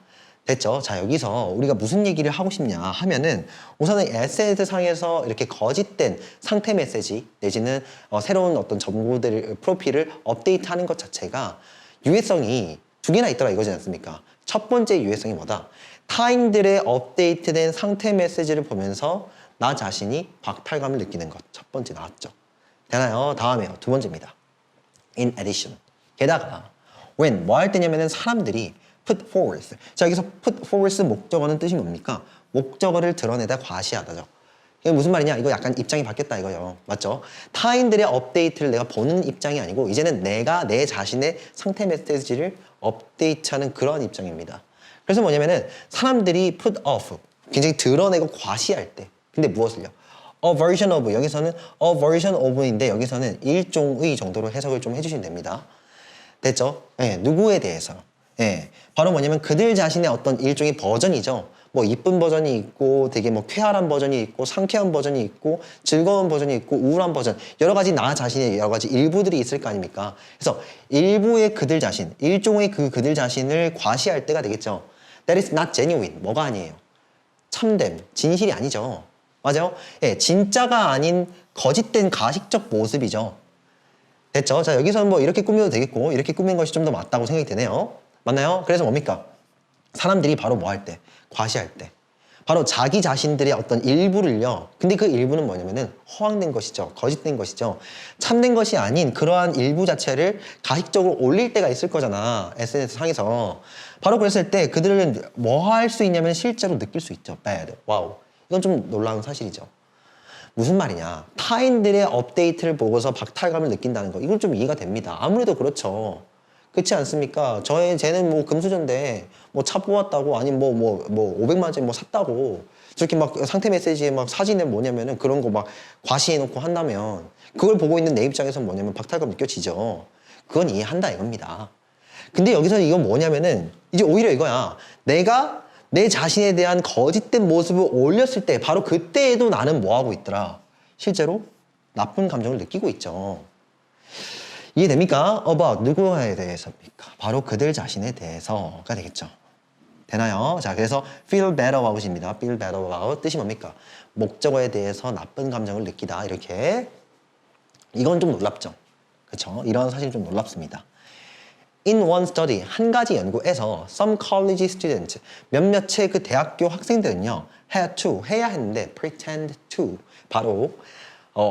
됐죠? 자, 여기서 우리가 무슨 얘기를 하고 싶냐 하면은 우선은 SNS 상에서 이렇게 거짓된 상태 메시지 내지는 새로운 어떤 정보들 프로필을 업데이트하는 것 자체가 유해성이 2개나 있더라 이거지 않습니까? 첫 번째 유해성이 뭐다? 타인들의 업데이트된 상태 메시지를 보면서 나 자신이 박탈감을 느끼는 것. 첫 번째 나왔죠. 되나요? 다음에요. 2번째입니다. In addition. 게다가 when 뭐 할 때냐면은 사람들이 put forth. 자, 여기서 put forth 목적어는 뜻이 뭡니까? 목적어를 드러내다 과시하다죠. 이게 무슨 말이냐? 이거 약간 입장이 바뀌었다 이거요. 맞죠? 타인들의 업데이트를 내가 보는 입장이 아니고 이제는 내가 내 자신의 상태 메시지를 업데이트하는 그런 입장입니다. 그래서 뭐냐면은 사람들이 put off 굉장히 드러내고 과시할 때 근데 무엇을요? A version of 여기서는 a version of인데 여기서는 일종의 정도로 해석을 좀 해주시면 됩니다. 됐죠? 예, 누구에 대해서 예, 바로 뭐냐면 그들 자신의 어떤 일종의 버전이죠. 뭐 이쁜 버전이 있고 되게 뭐 쾌활한 버전이 있고 상쾌한 버전이 있고 즐거운 버전이 있고 우울한 버전 여러 가지 나 자신의 여러 가지 일부들이 있을 거 아닙니까? 그래서 일부의 그들 자신 일종의 그들 자신을 과시할 때가 되겠죠. That is not genuine. 뭐가 아니에요? 참됨, 진실이 아니죠. 맞아요? 예, 진짜가 아닌 거짓된 가식적 모습이죠. 됐죠? 자, 여기서는 뭐 이렇게 꾸며도 되겠고 이렇게 꾸민 것이 좀 더 맞다고 생각이 되네요. 맞나요? 그래서 뭡니까? 사람들이 바로 뭐 할 때? 과시할 때. 바로 자기 자신들의 어떤 일부를요. 근데 그 일부는 뭐냐면은 허황된 것이죠. 거짓된 것이죠. 참된 것이 아닌 그러한 일부 자체를 가식적으로 올릴 때가 있을 거잖아. SNS 상에서. 바로 그랬을 때 그들은 뭐 할 수 있냐면 실제로 느낄 수 있죠. bad. 와우. 이건 좀 놀라운 사실이죠. 무슨 말이냐. 타인들의 업데이트를 보고서 박탈감을 느낀다는 거. 이건 좀 이해가 됩니다. 아무래도 그렇죠. 그렇지 않습니까? 쟤는 뭐 금수저인데 뭐 차 뽑았다고 아니면 뭐 500만 원짜리 뭐 샀다고 저렇게 막 상태 메시지에 막 사진에 뭐냐면은 그런 거 막 과시해놓고 한다면 그걸 보고 있는 내 입장에서는 뭐냐면 박탈감 느껴지죠. 그건 이해한다 이겁니다. 근데 여기서 이건 뭐냐면은 이제 오히려 이거야. 내가 내 자신에 대한 거짓된 모습을 올렸을 때 바로 그때에도 나는 뭐 하고 있더라. 실제로 나쁜 감정을 느끼고 있죠. 이해됩니까? about 누구에 대해서입니까? 바로 그들 자신에 대해서가 되겠죠. 되나요? 자, 그래서 feel better about입니다. feel better about 뜻이 뭡니까? 목적어에 대해서 나쁜 감정을 느끼다 이렇게. 이건 좀 놀랍죠. 그렇죠? 이런 사실이 좀 놀랍습니다. In one study, 한 가지 연구에서 some college students, 몇몇의 그 대학교 학생들은요, had to, 해야 했는데 pretend to, 바로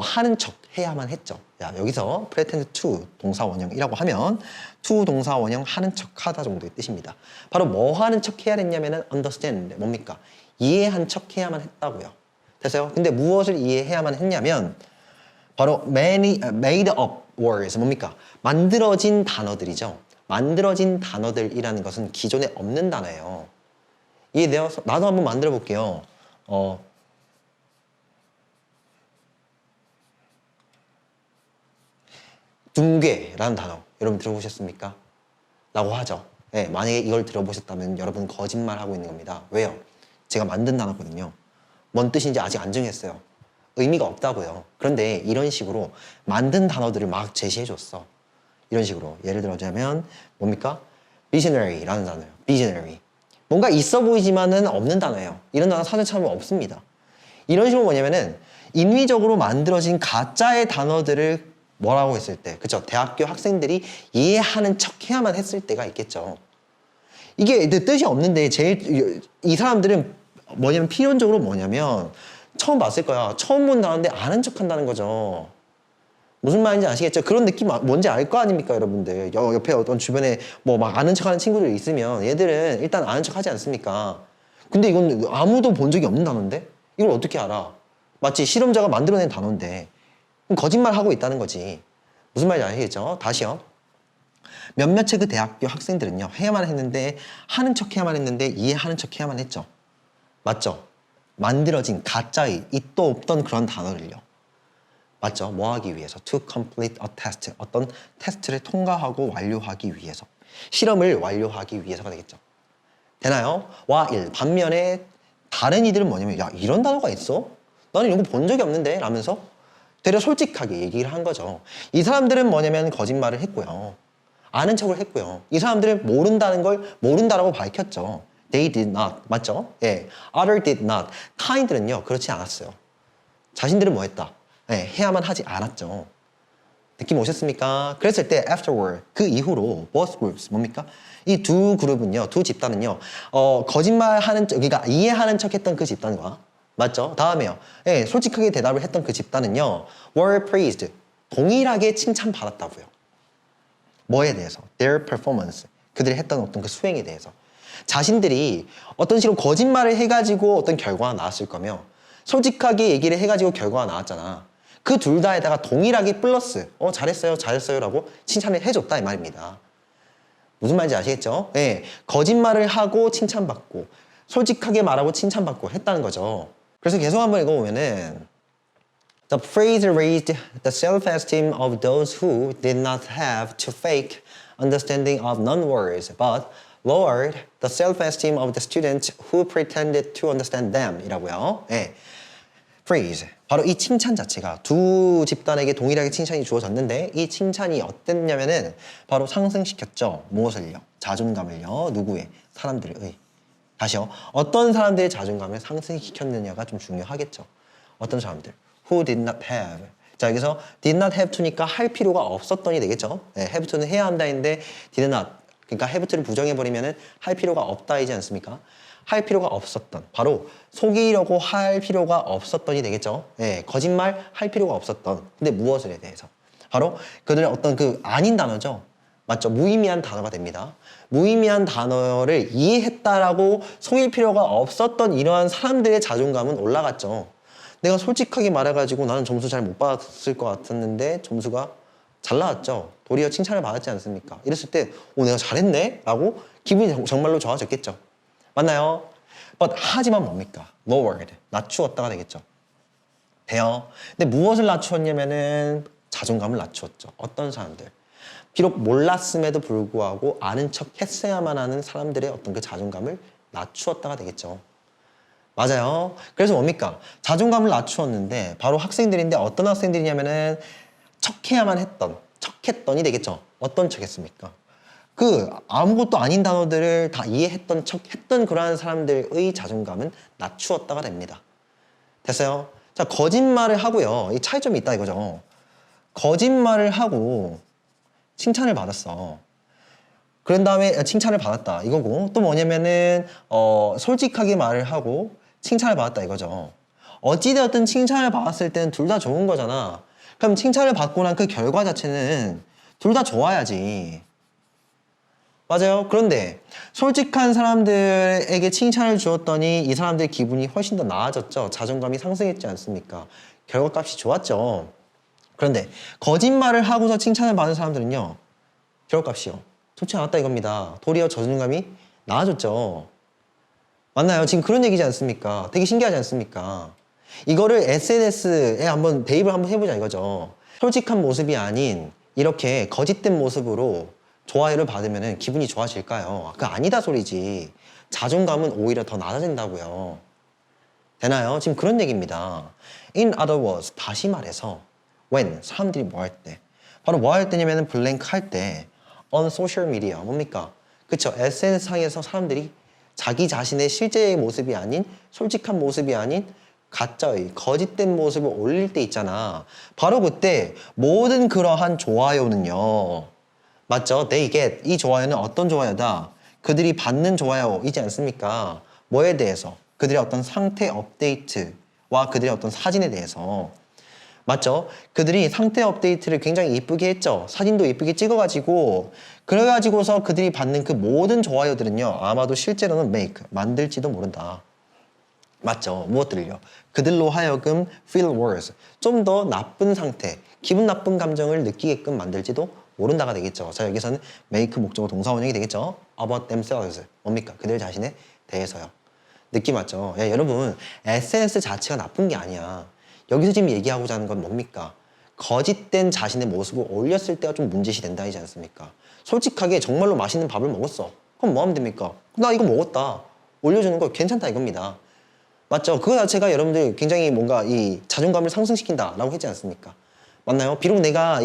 하는 척 해야만 했죠. 야, 여기서 pretend to 동사 원형이라고 하면 to 동사 원형 하는 척 하다 정도의 뜻입니다. 바로 뭐 하는 척 해야 했냐면은 understand, 뭡니까? 이해한 척 해야만 했다고요. 됐어요? 근데 무엇을 이해해야만 했냐면 바로 made up words, 뭡니까? 만들어진 단어들이죠. 만들어진 단어들이라는 것은 기존에 없는 단어예요. 이해돼요? 나도 한번 만들어 볼게요. 둥괴라는 단어 여러분 들어보셨습니까? 라고 하죠. 네, 만약에 이걸 들어보셨다면 여러분 거짓말하고 있는 겁니다. 왜요? 제가 만든 단어거든요. 뭔 뜻인지 아직 안 정했어요. 의미가 없다고요. 그런데 이런 식으로 만든 단어들을 막 제시해줬어. 이런 식으로 예를 들어자면 뭡니까? visionary라는 단어예요. visionary. 뭔가 있어 보이지만은 없는 단어예요. 이런 단어 사전 찾으면 없습니다. 이런 식으로 뭐냐면은 인위적으로 만들어진 가짜의 단어들을 뭐라고 했을 때, 그쵸? 대학교 학생들이 이해하는 척 해야만 했을 때가 있겠죠. 이게 뜻이 없는데 제일 이 사람들은 뭐냐면 필연적으로 뭐냐면 처음 봤을 거야. 처음 본 단어인데 아는 척 한다는 거죠. 무슨 말인지 아시겠죠? 그런 느낌 뭔지 알 거 아닙니까, 여러분들? 옆에 어떤 주변에 뭐 막 아는 척 하는 친구들이 있으면 얘들은 일단 아는 척 하지 않습니까? 근데 이건 아무도 본 적이 없는 단어인데? 이걸 어떻게 알아? 마치 실험자가 만들어낸 단어인데 그럼 거짓말하고 있다는 거지. 무슨 말인지 아시겠죠? 다시요. 몇몇의 그 대학교 학생들은요. 해야만 했는데 하는 척 해야만 했는데 이해하는 척 해야만 했죠. 맞죠? 만들어진 가짜의 있도 없던 그런 단어를요. 맞죠? 뭐 하기 위해서? To complete a test. 어떤 테스트를 통과하고 완료하기 위해서. 실험을 완료하기 위해서가 되겠죠. 되나요? while 반면에 다른 이들은 뭐냐면 야 이런 단어가 있어? 나는 이런 거 본 적이 없는데 라면서 되려 솔직하게 얘기를 한 거죠. 이 사람들은 뭐냐면 거짓말을 했고요. 아는 척을 했고요. 이 사람들은 모른다는 걸 모른다라고 밝혔죠. They did not. 맞죠? 예. Other did not. 타인들은요. 그렇지 않았어요. 자신들은 뭐 했다? 예, 해야만 하지 않았죠. 느낌 오셨습니까? 그랬을 때 afterward, 그 이후로 both groups, 뭡니까? 이 두 그룹은요, 두 집단은요, 거짓말하는 척, 그러니까 이해하는 척했던 그 집단과 맞죠? 다음에요. 예, 솔직하게 대답을 했던 그 집단은요, were praised, 동일하게 칭찬받았다고요. 뭐에 대해서? Their performance, 그들이 했던 어떤 그 수행에 대해서. 자신들이 어떤 식으로 거짓말을 해가지고 어떤 결과가 나왔을 거며, 솔직하게 얘기를 해가지고 결과가 나왔잖아. 그 둘 다에다가 동일하게 플러스, 잘했어요, 잘했어요 라고 칭찬을 해줬다 이 말입니다. 무슨 말인지 아시겠죠? 예, 거짓말을 하고 칭찬받고, 솔직하게 말하고 칭찬받고 했다는 거죠. 그래서 계속 한번 읽어보면은 The phrase raised the self-esteem of those who did not have to fake understanding of non-words, but lowered the self-esteem of the students who pretended to understand them 이라고요. 예. phrase. 바로 이 칭찬 자체가 두 집단에게 동일하게 칭찬이 주어졌는데 이 칭찬이 어땠냐면은 바로 상승시켰죠. 무엇을요? 자존감을요. 누구의? 사람들의. 다시요. 어떤 사람들의 자존감을 상승시켰느냐가 좀 중요하겠죠. 어떤 사람들? Who did not have. 자, 여기서 did not have to니까 할 필요가 없었던이 되겠죠. 네, have to는 해야 한다인데 did not. 그러니까 have to를 부정해버리면은 할 필요가 없다이지 않습니까? 할 필요가 없었던, 바로 속이려고 할 필요가 없었던이 되겠죠. 예, 거짓말 할 필요가 없었던. 근데 무엇에 대해서? 바로 그들의 어떤 그 아닌 단어죠. 맞죠? 무의미한 단어가 됩니다. 무의미한 단어를 이해했다라고 속일 필요가 없었던 이러한 사람들의 자존감은 올라갔죠. 내가 솔직하게 말해가지고 나는 점수 잘 못 받았을 것 같았는데 점수가 잘 나왔죠. 도리어 칭찬을 받았지 않습니까? 이랬을 때, 내가 잘했네? 라고 기분이 정말로 좋아졌겠죠. 맞나요? But 하지만 뭡니까? lowered. 낮추었다가 되겠죠. 돼요. 근데 무엇을 낮추었냐면은 자존감을 낮추었죠. 어떤 사람들. 비록 몰랐음에도 불구하고 아는 척 했어야만 하는 사람들의 어떤 그 자존감을 낮추었다가 되겠죠. 맞아요. 그래서 뭡니까? 자존감을 낮추었는데 바로 학생들인데 어떤 학생들이냐면은 척해야만 했던, 척했던이 되겠죠. 어떤 척했습니까? 그 아무것도 아닌 단어들을 다 이해했던 척했던 그러한 사람들의 자존감은 낮추었다가 됩니다. 됐어요? 자, 거짓말을 하고요. 이 차이점이 있다 이거죠. 거짓말을 하고 칭찬을 받았어. 그런 다음에 칭찬을 받았다 이거고, 또 뭐냐면은 솔직하게 말을 하고 칭찬을 받았다 이거죠. 어찌되었든 칭찬을 받았을 때는 둘 다 좋은 거잖아. 그럼 칭찬을 받고 난 그 결과 자체는 둘 다 좋아야지. 맞아요. 그런데 솔직한 사람들에게 칭찬을 주었더니 이 사람들의 기분이 훨씬 더 나아졌죠. 자존감이 상승했지 않습니까? 결과값이 좋았죠. 그런데 거짓말을 하고서 칭찬을 받은 사람들은요, 결과값이요, 좋지 않았다 이겁니다. 도리어 자존감이 나아졌죠. 맞나요? 지금 그런 얘기지 않습니까? 되게 신기하지 않습니까? 이거를 SNS에 한번 대입을 한번 해보자 이거죠. 솔직한 모습이 아닌 이렇게 거짓된 모습으로 좋아요를 받으면 기분이 좋아질까요? 그거 아니다 소리지. 자존감은 오히려 더 낮아진다고요. 되나요? 지금 그런 얘기입니다. In other words, 다시 말해서 when, 사람들이 뭐 할 때, 바로 뭐 할 때냐면 블랭크 할 때 on social media, 뭡니까? 그쵸? SNS상에서 사람들이 자기 자신의 실제의 모습이 아닌, 솔직한 모습이 아닌 가짜의 거짓된 모습을 올릴 때 있잖아. 바로 그때 모든 그러한 좋아요는요, 맞죠? They get, 이 좋아요는 어떤 좋아요다? 그들이 받는 좋아요이지 않습니까? 뭐에 대해서? 그들의 어떤 상태 업데이트와 그들의 어떤 사진에 대해서. 맞죠? 그들이 상태 업데이트를 굉장히 이쁘게 했죠. 사진도 이쁘게 찍어가지고, 그래가지고서 그들이 받는 그 모든 좋아요들은요, 아마도 실제로는 make, 만들지도 모른다. 맞죠? 무엇들을요? 그들로 하여금 feel worse, 좀 더 나쁜 상태, 기분 나쁜 감정을 느끼게끔 만들지도 모른다가 되겠죠. 자, 여기서는 make 목적어 동사 원형이 되겠죠. about themselves, 뭡니까? 그들 자신에 대해서요. 느낌 맞죠? 야, 여러분, SNS 자체가 나쁜 게 아니야. 여기서 지금 얘기하고자 하는 건 뭡니까? 거짓된 자신의 모습을 올렸을 때가 좀 문제시 된다이지 않습니까? 솔직하게 정말로 맛있는 밥을 먹었어. 그럼 뭐 하면 됩니까? 나 이거 먹었다. 올려주는 거 괜찮다 이겁니다. 맞죠? 그거 자체가 여러분들 굉장히 뭔가 이 자존감을 상승시킨다라고 했지 않습니까? 맞나요? 비록 내가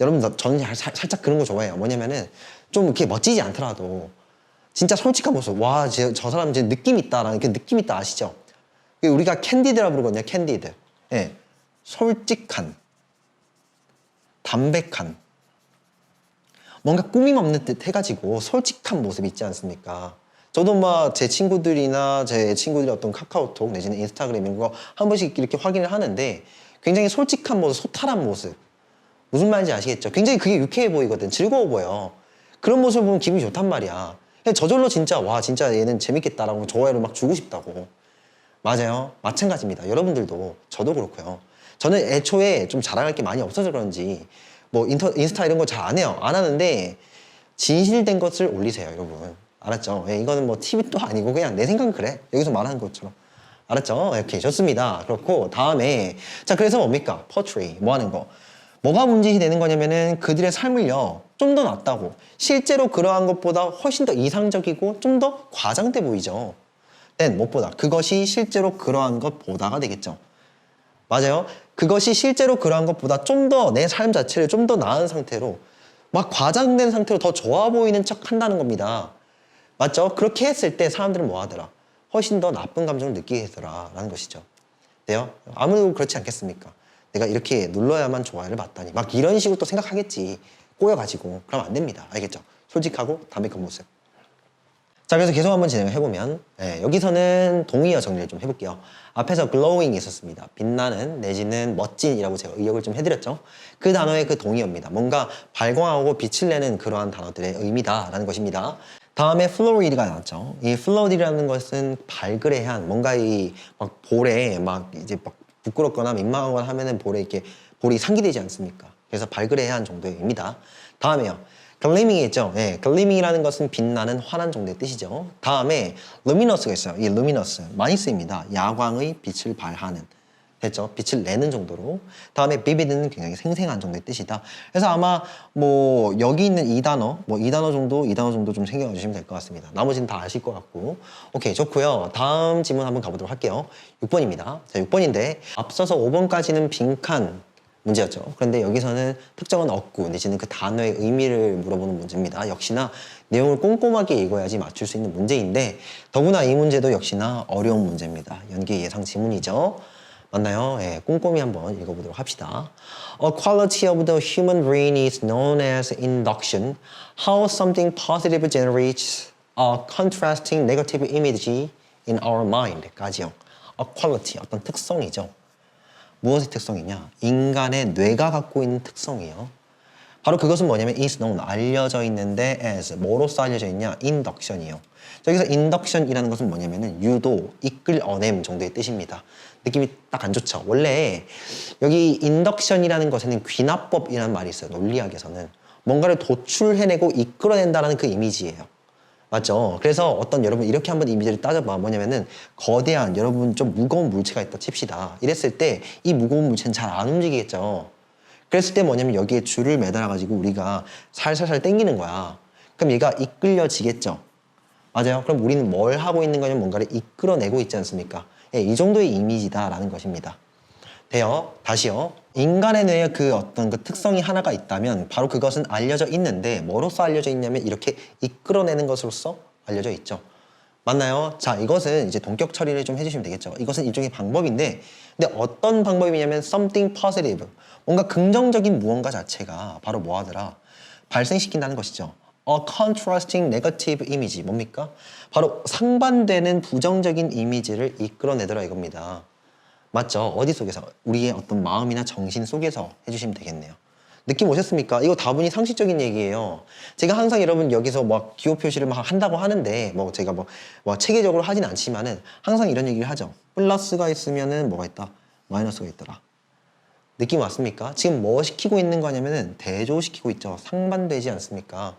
여러분, 저는 살짝 그런 거 좋아해요. 뭐냐면은 좀 이렇게 멋지지 않더라도 진짜 솔직한 모습. 와, 저 사람 진짜 느낌 있다라는 그 느낌 있다 아시죠? 우리가 캔디드라고 부르거든요. 캔디드. 예. 솔직한, 담백한, 뭔가 꾸밈 없는 듯 해가지고 솔직한 모습 있지 않습니까? 저도 막 제 친구들이나 제 친구들의 어떤 카카오톡 내지는 인스타그램 이런 거 한 번씩 이렇게 확인을 하는데 굉장히 솔직한 모습, 소탈한 모습. 무슨 말인지 아시겠죠? 굉장히 그게 유쾌해 보이거든. 즐거워 보여. 그런 모습을 보면 기분이 좋단 말이야. 저절로 진짜 와, 진짜 얘는 재밌겠다라고 좋아요를 막 주고 싶다고. 맞아요. 마찬가지입니다. 여러분들도, 저도 그렇고요. 저는 애초에 좀 자랑할 게 많이 없어서 그런지 뭐 인스타 이런 거 잘 안 해요. 안 하는데 진실된 것을 올리세요, 여러분. 알았죠? 예, 이거는 뭐 팁도 아니고 그냥 내 생각은 그래. 여기서 말하는 것처럼. 알았죠? 이렇게 좋습니다. 그렇고 다음에 자, 그래서 뭡니까? portray, 뭐 하는 거. 뭐가 문제시 되는 거냐면은 그들의 삶을요, 좀 더 낫다고. 실제로 그러한 것보다 훨씬 더 이상적이고 좀 더 과장돼 보이죠. 무엇보다 그것이 실제로 그러한 것보다가 되겠죠. 맞아요. 그것이 실제로 그러한 것보다 좀 더 내 삶 자체를 좀 더 나은 상태로 막 과장된 상태로 더 좋아 보이는 척 한다는 겁니다. 맞죠? 그렇게 했을 때 사람들은 뭐 하더라? 훨씬 더 나쁜 감정을 느끼게 되더라 라는 것이죠. 네요? 아무도 그렇지 않겠습니까? 내가 이렇게 눌러야만 좋아요를 받다니 막 이런 식으로 또 생각하겠지. 꼬여가지고. 그러면 안 됩니다. 알겠죠? 솔직하고 담백한 모습. 자, 그래서 계속 한번 진행을 해보면 여기서는 동의어 정리를 좀 해볼게요. 앞에서 glowing이 있었습니다. 빛나는 내지는 멋진이라고 제가 의역을 좀 해드렸죠. 그 단어의 그 동의어입니다. 뭔가 발광하고 빛을 내는 그러한 단어들의 의미다라는 것입니다. 다음에 florid가 나왔죠. 이 florid이라는 것은 발그레한 뭔가 이 막 볼에 막 이제 막 부끄럽거나 민망하거나 하면은 볼에 이렇게 볼이 상기되지 않습니까? 그래서 발그레한 정도의 의미다. 다음에요. gleaming이 있죠. gleaming이라는 것은 빛나는 환한 정도의 뜻이죠. 다음에 luminous가 있어요. 이 luminous 많이 쓰입니다. 야광의 빛을 발하는. 됐죠? 빛을 내는 정도로. 다음에 vivid는 굉장히 생생한 정도의 뜻이다. 그래서 아마 뭐 여기 있는 이 단어, 이 단어 정도 좀 챙겨 주시면 될 것 같습니다. 나머지는 다 아실 것 같고. 오케이, 좋고요. 다음 질문 한번 가보도록 할게요. 6번입니다. 자, 6번인데 앞서서 5번까지는 빈칸 문제였죠. 그런데 여기서는 특정은 없고 내지는 그 단어의 의미를 물어보는 문제입니다. 역시나 내용을 꼼꼼하게 읽어야지 맞출 수 있는 문제인데 더구나 이 문제도 역시나 어려운 문제입니다. 연계 예상 지문이죠. 맞나요? 꼼꼼히 한번 읽어보도록 합시다. A quality of the human brain is known as induction. How something positive generates a contrasting negative image in our mind. 까지요. A quality, 어떤 특성이죠. 무엇의 특성이냐? 인간의 뇌가 갖고 있는 특성이에요. 바로 그것은 뭐냐면 is known, 알려져 있는데 as, 뭐로써 알려져 있냐? induction이요. 여기서 induction이라는 것은 뭐냐면은 유도, 이끌어냄 정도의 뜻입니다. 느낌이 딱 안 좋죠. 원래 여기 induction이라는 것에는 귀납법이라는 말이 있어요. 논리학에서는. 뭔가를 도출해내고 이끌어낸다는 그 이미지예요. 맞죠? 그래서 어떤 여러분 이렇게 한번 이미지를 따져봐. 뭐냐면은 거대한 여러분 좀 무거운 물체가 있다 칩시다. 이랬을 때 이 무거운 물체는 잘 안 움직이겠죠. 그랬을 때 뭐냐면 여기에 줄을 매달아가지고 우리가 살살살 당기는 거야. 그럼 얘가 이끌려지겠죠. 맞아요? 그럼 우리는 뭘 하고 있는 거냐면 뭔가를 이끌어내고 있지 않습니까? 이 정도의 이미지다라는 것입니다. 돼요? 다시요. 인간의 뇌에 그 어떤 그 특성이 하나가 있다면 바로 그것은 알려져 있는데 뭐로써 알려져 있냐면 이렇게 이끌어내는 것으로서 알려져 있죠. 맞나요? 자, 이것은 이제 동격 처리를 좀 해주시면 되겠죠. 이것은 일종의 방법인데 근데 어떤 방법이냐면 something positive. 뭔가 긍정적인 무언가 자체가 바로 뭐 하더라? 발생시킨다는 것이죠. A contrasting negative image. 뭡니까? 바로 상반되는 부정적인 이미지를 이끌어내더라 이겁니다. 맞죠? 어디 속에서? 우리의 어떤 마음이나 정신 속에서 해주시면 되겠네요. 느낌 오셨습니까? 이거 다분히 상식적인 얘기예요. 제가 항상 여러분 여기서 막 기호 표시를 막 한다고 하는데 제가 체계적으로 하진 않지만은 항상 이런 얘기를 하죠. 플러스가 있으면은 뭐가 있다? 마이너스가 있더라. 느낌 왔습니까? 지금 뭐 시키고 있는 거냐면은 대조시키고 있죠. 상반되지 않습니까?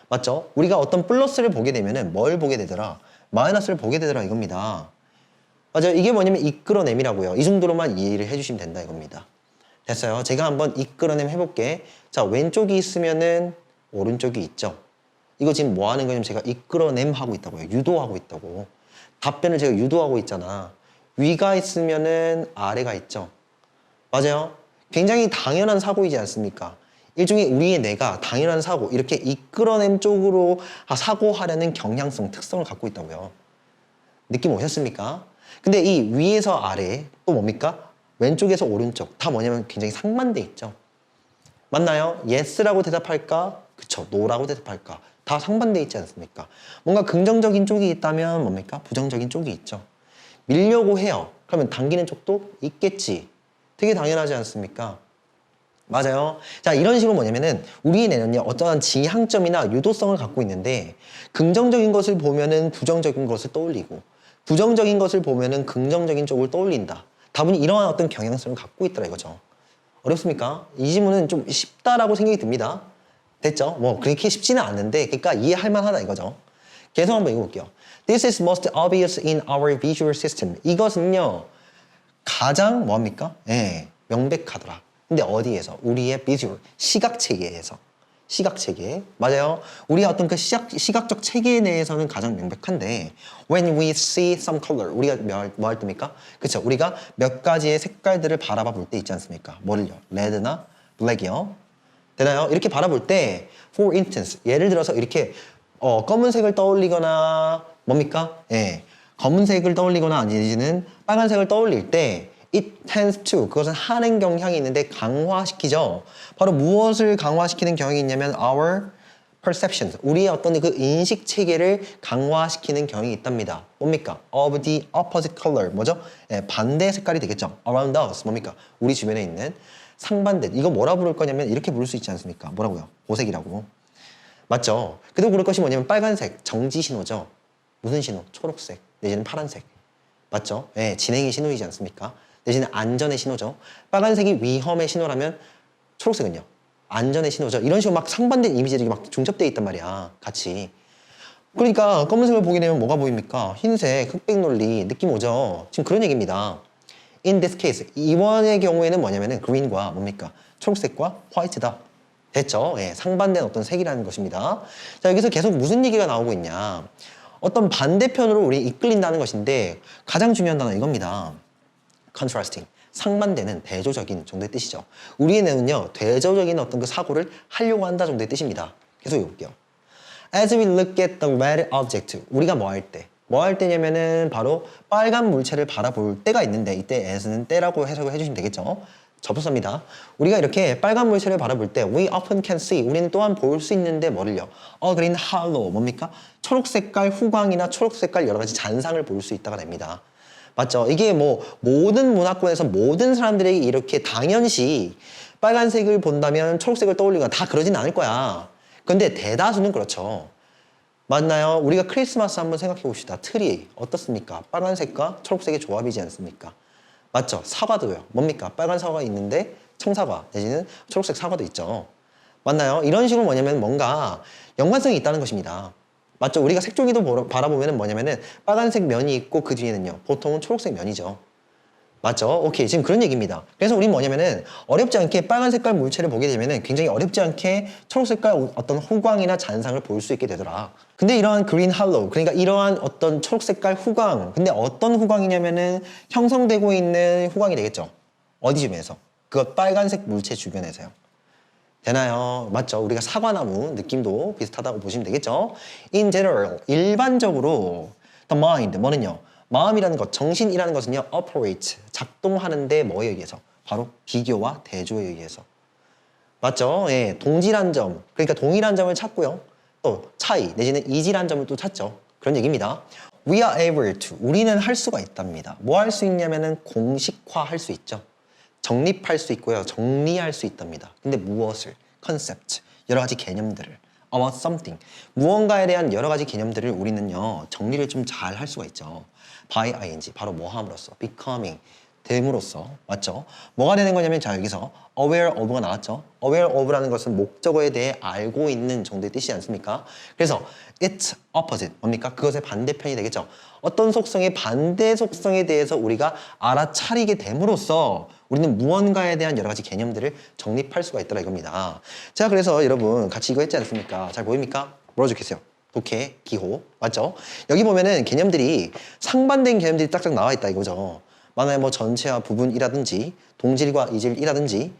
맞죠? 우리가 어떤 플러스를 보게 되면은 뭘 보게 되더라? 마이너스를 보게 되더라 이겁니다. 맞아요. 이게 뭐냐면 이끌어냄이라고요. 이 정도로만 이해를 해주시면 된다 이겁니다. 됐어요. 제가 한번 이끌어냄 해볼게. 자, 왼쪽이 있으면은 오른쪽이 있죠. 이거 지금 뭐 하는 거냐면 제가 이끌어냄 하고 있다고요. 유도하고 있다고. 답변을 제가 유도하고 있잖아. 위가 있으면은 아래가 있죠. 맞아요. 굉장히 당연한 사고이지 않습니까? 일종의 우리의 뇌가 당연한 사고, 이렇게 이끌어냄 쪽으로 사고하려는 경향성, 특성을 갖고 있다고요. 느낌 오셨습니까? 근데 이 위에서 아래 또 뭡니까? 왼쪽에서 오른쪽 다 뭐냐면 굉장히 상반돼 있죠. 맞나요? yes라고 대답할까? 그쵸. no라고 대답할까? 다 상반돼 있지 않습니까? 뭔가 긍정적인 쪽이 있다면 뭡니까? 부정적인 쪽이 있죠. 밀려고 해요. 그러면 당기는 쪽도 있겠지. 되게 당연하지 않습니까? 맞아요. 자, 이런 식으로 뭐냐면은 우리의 뇌는요 어떠한 지향점이나 유도성을 갖고 있는데 긍정적인 것을 보면은 부정적인 것을 떠올리고 부정적인 것을 보면은 긍정적인 쪽을 떠올린다. 다분히 이러한 어떤 경향성을 갖고 있더라 이거죠. 어렵습니까? 이 질문은 좀 쉽다라고 생각이 듭니다. 됐죠? 뭐 그렇게 쉽지는 않는데 그러니까 이해할 만하다 이거죠. 계속 한번 읽어볼게요. This is most obvious in our visual system. 이것은요 가장 뭐합니까? 명백하더라. 근데 어디에서? 우리의 visual, 시각 체계에서. 시각 체계. 맞아요. 우리가 어떤 그 시각적 체계 내에서는 가장 명백한데 when we see some color 우리가 뭐 할 때입니까? 그쵸. 우리가 몇 가지의 색깔들을 바라봐 볼 때 있지 않습니까? 뭐를요? 레드나 블랙이요. 되나요? 이렇게 바라볼 때 for instance 예를 들어서 이렇게 검은색을 떠올리거나 뭡니까? 검은색을 떠올리거나 아니면 빨간색을 떠올릴 때 it tends to 그것은 하는 경향이 있는데 강화시키죠. 바로 무엇을 강화시키는 경향이 있냐면 our perceptions, 우리의 어떤 그 인식 체계를 강화시키는 경향이 있답니다. 뭡니까? of the opposite color, 뭐죠? 예, 반대 색깔이 되겠죠. around us, 뭡니까? 우리 주변에 있는 상반된, 이거 뭐라 부를 거냐면 이렇게 부를 수 있지 않습니까? 뭐라고요? 보색이라고. 맞죠? 그리고 부를 것이 뭐냐면 빨간색, 정지 신호죠. 무슨 신호? 초록색, 내지는 파란색. 맞죠? 예, 진행의 신호이지 않습니까? 내지는 안전의 신호죠. 빨간색이 위험의 신호라면 초록색은요? 안전의 신호죠. 이런 식으로 막 상반된 이미지들이 막 중첩되어 있단 말이야. 같이. 그러니까 검은색을 보게 되면 뭐가 보입니까? 흰색, 흑백 논리, 느낌 오죠? 지금 그런 얘기입니다. In this case, 이번의 경우에는 뭐냐면은 green과 뭡니까? 초록색과 화이트다. 됐죠? 예, 상반된 어떤 색이라는 것입니다. 자, 여기서 계속 무슨 얘기가 나오고 있냐? 어떤 반대편으로 우리 이끌린다는 것인데 가장 중요한 단어 이겁니다. contrasting. 상반되는 대조적인 정도의 뜻이죠. 우리에는요, 대조적인 어떤 그 사고를 하려고 한다 정도의 뜻입니다. 계속 읽을게요. As we look at the red object, 우리가 뭐 할 때? 뭐 할 때냐면은 바로 빨간 물체를 바라볼 때가 있는데 이때 as는 때라고 해석을 해주시면 되겠죠. 접속사입니다. 우리가 이렇게 빨간 물체를 바라볼 때 we often can see, 우리는 또한 볼 수 있는데 뭐를요? A green halo, 뭡니까? 초록 색깔 후광이나 초록 색깔 여러 가지 잔상을 볼 수 있다가 됩니다. 맞죠? 이게 뭐 모든 문화권에서 모든 사람들에게 이렇게 당연시 빨간색을 본다면 초록색을 떠올리거나 다 그러진 않을 거야. 근데 대다수는 그렇죠. 맞나요? 우리가 크리스마스 한번 생각해 봅시다. 트리 어떻습니까? 빨간색과 초록색의 조합이지 않습니까? 맞죠? 사과도요. 뭡니까? 빨간 사과가 있는데 청사과 내지는 초록색 사과도 있죠. 맞나요? 이런 식으로 뭐냐면 뭔가 연관성이 있다는 것입니다. 맞죠? 우리가 색종이도 바라보면 뭐냐면은 빨간색 면이 있고 그 뒤에는요. 보통은 초록색 면이죠. 맞죠? 오케이. 지금 그런 얘기입니다. 그래서 우린 뭐냐면은 어렵지 않게 빨간 색깔 물체를 보게 되면은 굉장히 어렵지 않게 초록 색깔 어떤 후광이나 잔상을 볼 수 있게 되더라. 근데 이러한 그린 할로우, 그러니까 이러한 어떤 초록 색깔 후광, 근데 어떤 후광이냐면은 형성되고 있는 후광이 되겠죠. 어디쯤에서? 그것 빨간색 물체 주변에서요. 되나요? 맞죠? 우리가 사과나무 느낌도 비슷하다고 보시면 되겠죠? In general, 일반적으로 the mind, 뭐는요? 마음이라는 것, 정신이라는 것은요, operate, 작동하는데 뭐에 의해서? 바로 비교와 대조에 의해서. 맞죠? 예, 동질한 점, 그러니까 동일한 점을 찾고요. 또 차이, 내지는 이질한 점을 또 찾죠. 그런 얘기입니다. We are able to, 우리는 할 수가 있답니다. 뭐 할 수 있냐면은 공식화할 수 있죠. 정립할 수 있고요. 정리할 수 있답니다. 근데 무엇을? concept, 여러 가지 개념들을. about something, 무언가에 대한 여러 가지 개념들을 우리는요. 정리를 좀 잘 할 수가 있죠. by ing, 바로 뭐 함으로써, becoming, 됨으로써. 맞죠? 뭐가 되는 거냐면 자 여기서 aware of가 나왔죠. aware of라는 것은 목적어에 대해 알고 있는 정도의 뜻이지 않습니까? 그래서 its opposite, 뭡니까? 그것의 반대편이 되겠죠. 어떤 속성의 반대 속성에 대해서 우리가 알아차리게 됨으로써 우리는 무언가에 대한 여러 가지 개념들을 정립할 수가 있더라 이겁니다. 자, 그래서 여러분 같이 이거 했지 않습니까? 잘 보입니까? 뭐라 적혔어요? 독해, 기호, 맞죠? 여기 보면은 개념들이 상반된 개념들이 딱딱 나와 있다 이거죠. 만화의 뭐 전체와 부분이라든지 동질과 이질이라든지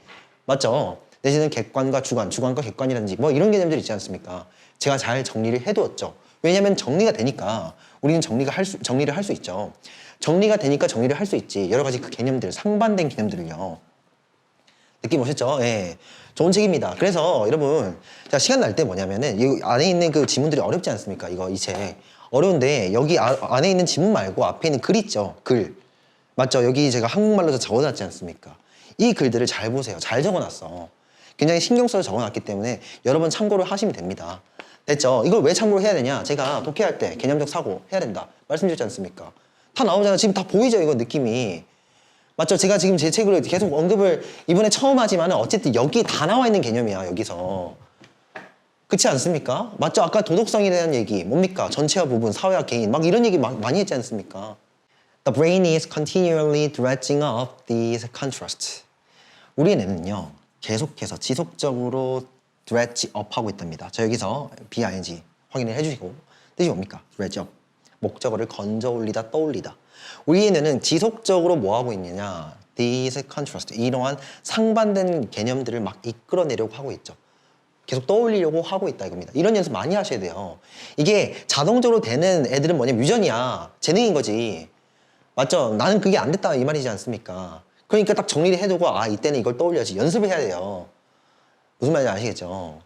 맞죠? 내지는 객관과 주관, 주관과 객관이라든지 뭐 이런 개념들이 있지 않습니까? 제가 잘 정리를 해두었죠. 왜냐하면 정리가 되니까 우리는 정리를 할 수 있죠. 정리가 되니까 정리를 할 수 있지. 여러 가지 그 개념들, 상반된 개념들을요. 느낌 오셨죠? 예. 좋은 책입니다. 그래서 여러분, 자, 시간 날 때 뭐냐면은 이 안에 있는 그 지문들이 어렵지 않습니까? 이 책. 어려운데 여기 안에 있는 지문 말고 앞에 있는 글 있죠? 글. 맞죠? 여기 제가 한국말로 적어놨지 않습니까? 이 글들을 잘 보세요. 잘 적어놨어. 굉장히 신경 써서 적어놨기 때문에 여러 번 참고를 하시면 됩니다. 됐죠? 이걸 왜 참고를 해야 되냐? 제가 독해할 때 개념적 사고 해야 된다. 말씀드렸지 않습니까? 다 나오잖아요. 지금 다 보이죠? 이거 느낌이. 맞죠? 제가 지금 제 책을 계속 언급을 이번에 처음 하지만 어쨌든 여기 다 나와 있는 개념이야. 여기서. 그렇지 않습니까? 맞죠? 아까 도덕성에 대한 얘기 뭡니까? 전체와 부분, 사회와 개인 막 이런 얘기 많이 했지 않습니까? The brain is continually dredging up these contrasts. 우리는요. 계속해서 지속적으로 dredge up 하고 있답니다. 자 여기서 BING 확인을 해주시고 뜻이 뭡니까? dredge up. 목적어를 건져 올리다 떠올리다. 우리는 지속적으로 뭐 하고 있느냐? These contrast. 이러한 상반된 개념들을 막 이끌어내려고 하고 있죠. 계속 떠올리려고 하고 있다 이겁니다. 이런 연습 많이 하셔야 돼요. 이게 자동적으로 되는 애들은 뭐냐면 유전이야. 재능인 거지. 맞죠? 나는 그게 안 됐다 이 말이지 않습니까? 그러니까 딱 정리를 해두고 아 이때는 이걸 떠올려야지. 연습을 해야 돼요. 무슨 말인지 아시겠죠?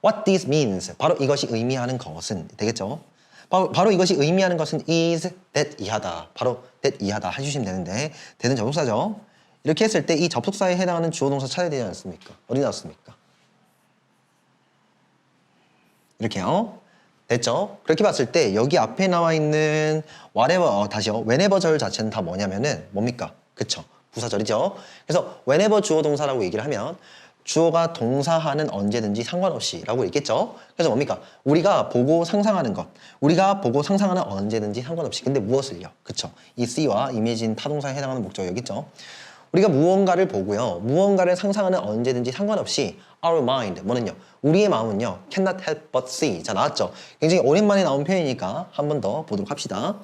What this means. 바로 이것이 의미하는 것은 되겠죠. 바로 이것이 의미하는 것은 is that 이하다. 바로 that 이하다 해주시면 되는데 that은 접속사죠. 이렇게 했을 때 이 접속사에 해당하는 주어 동사 찾아야 되지 않습니까? 어디 나왔습니까? 이렇게요. 됐죠? 그렇게 봤을 때 여기 앞에 나와 있는 whatever, 다시요. whenever 절 자체는 다 뭐냐면은 뭡니까? 그쵸? 부사절이죠. 그래서 whenever 주어 동사라고 얘기를 하면 주어가 동사하는 언제든지 상관없이 라고 있겠죠. 그래서 뭡니까? 우리가 보고 상상하는 것. 우리가 보고 상상하는 언제든지 상관없이. 근데 무엇을요? 그쵸? 이 C와 이미지인 타동사에 해당하는 목적어 여기 있죠. 우리가 무언가를 보고요. 무언가를 상상하는 언제든지 상관없이 our mind, 뭐는요? 우리의 마음은요. cannot help but see. 자, 나왔죠? 굉장히 오랜만에 나온 표현이니까 한 번 더 보도록 합시다.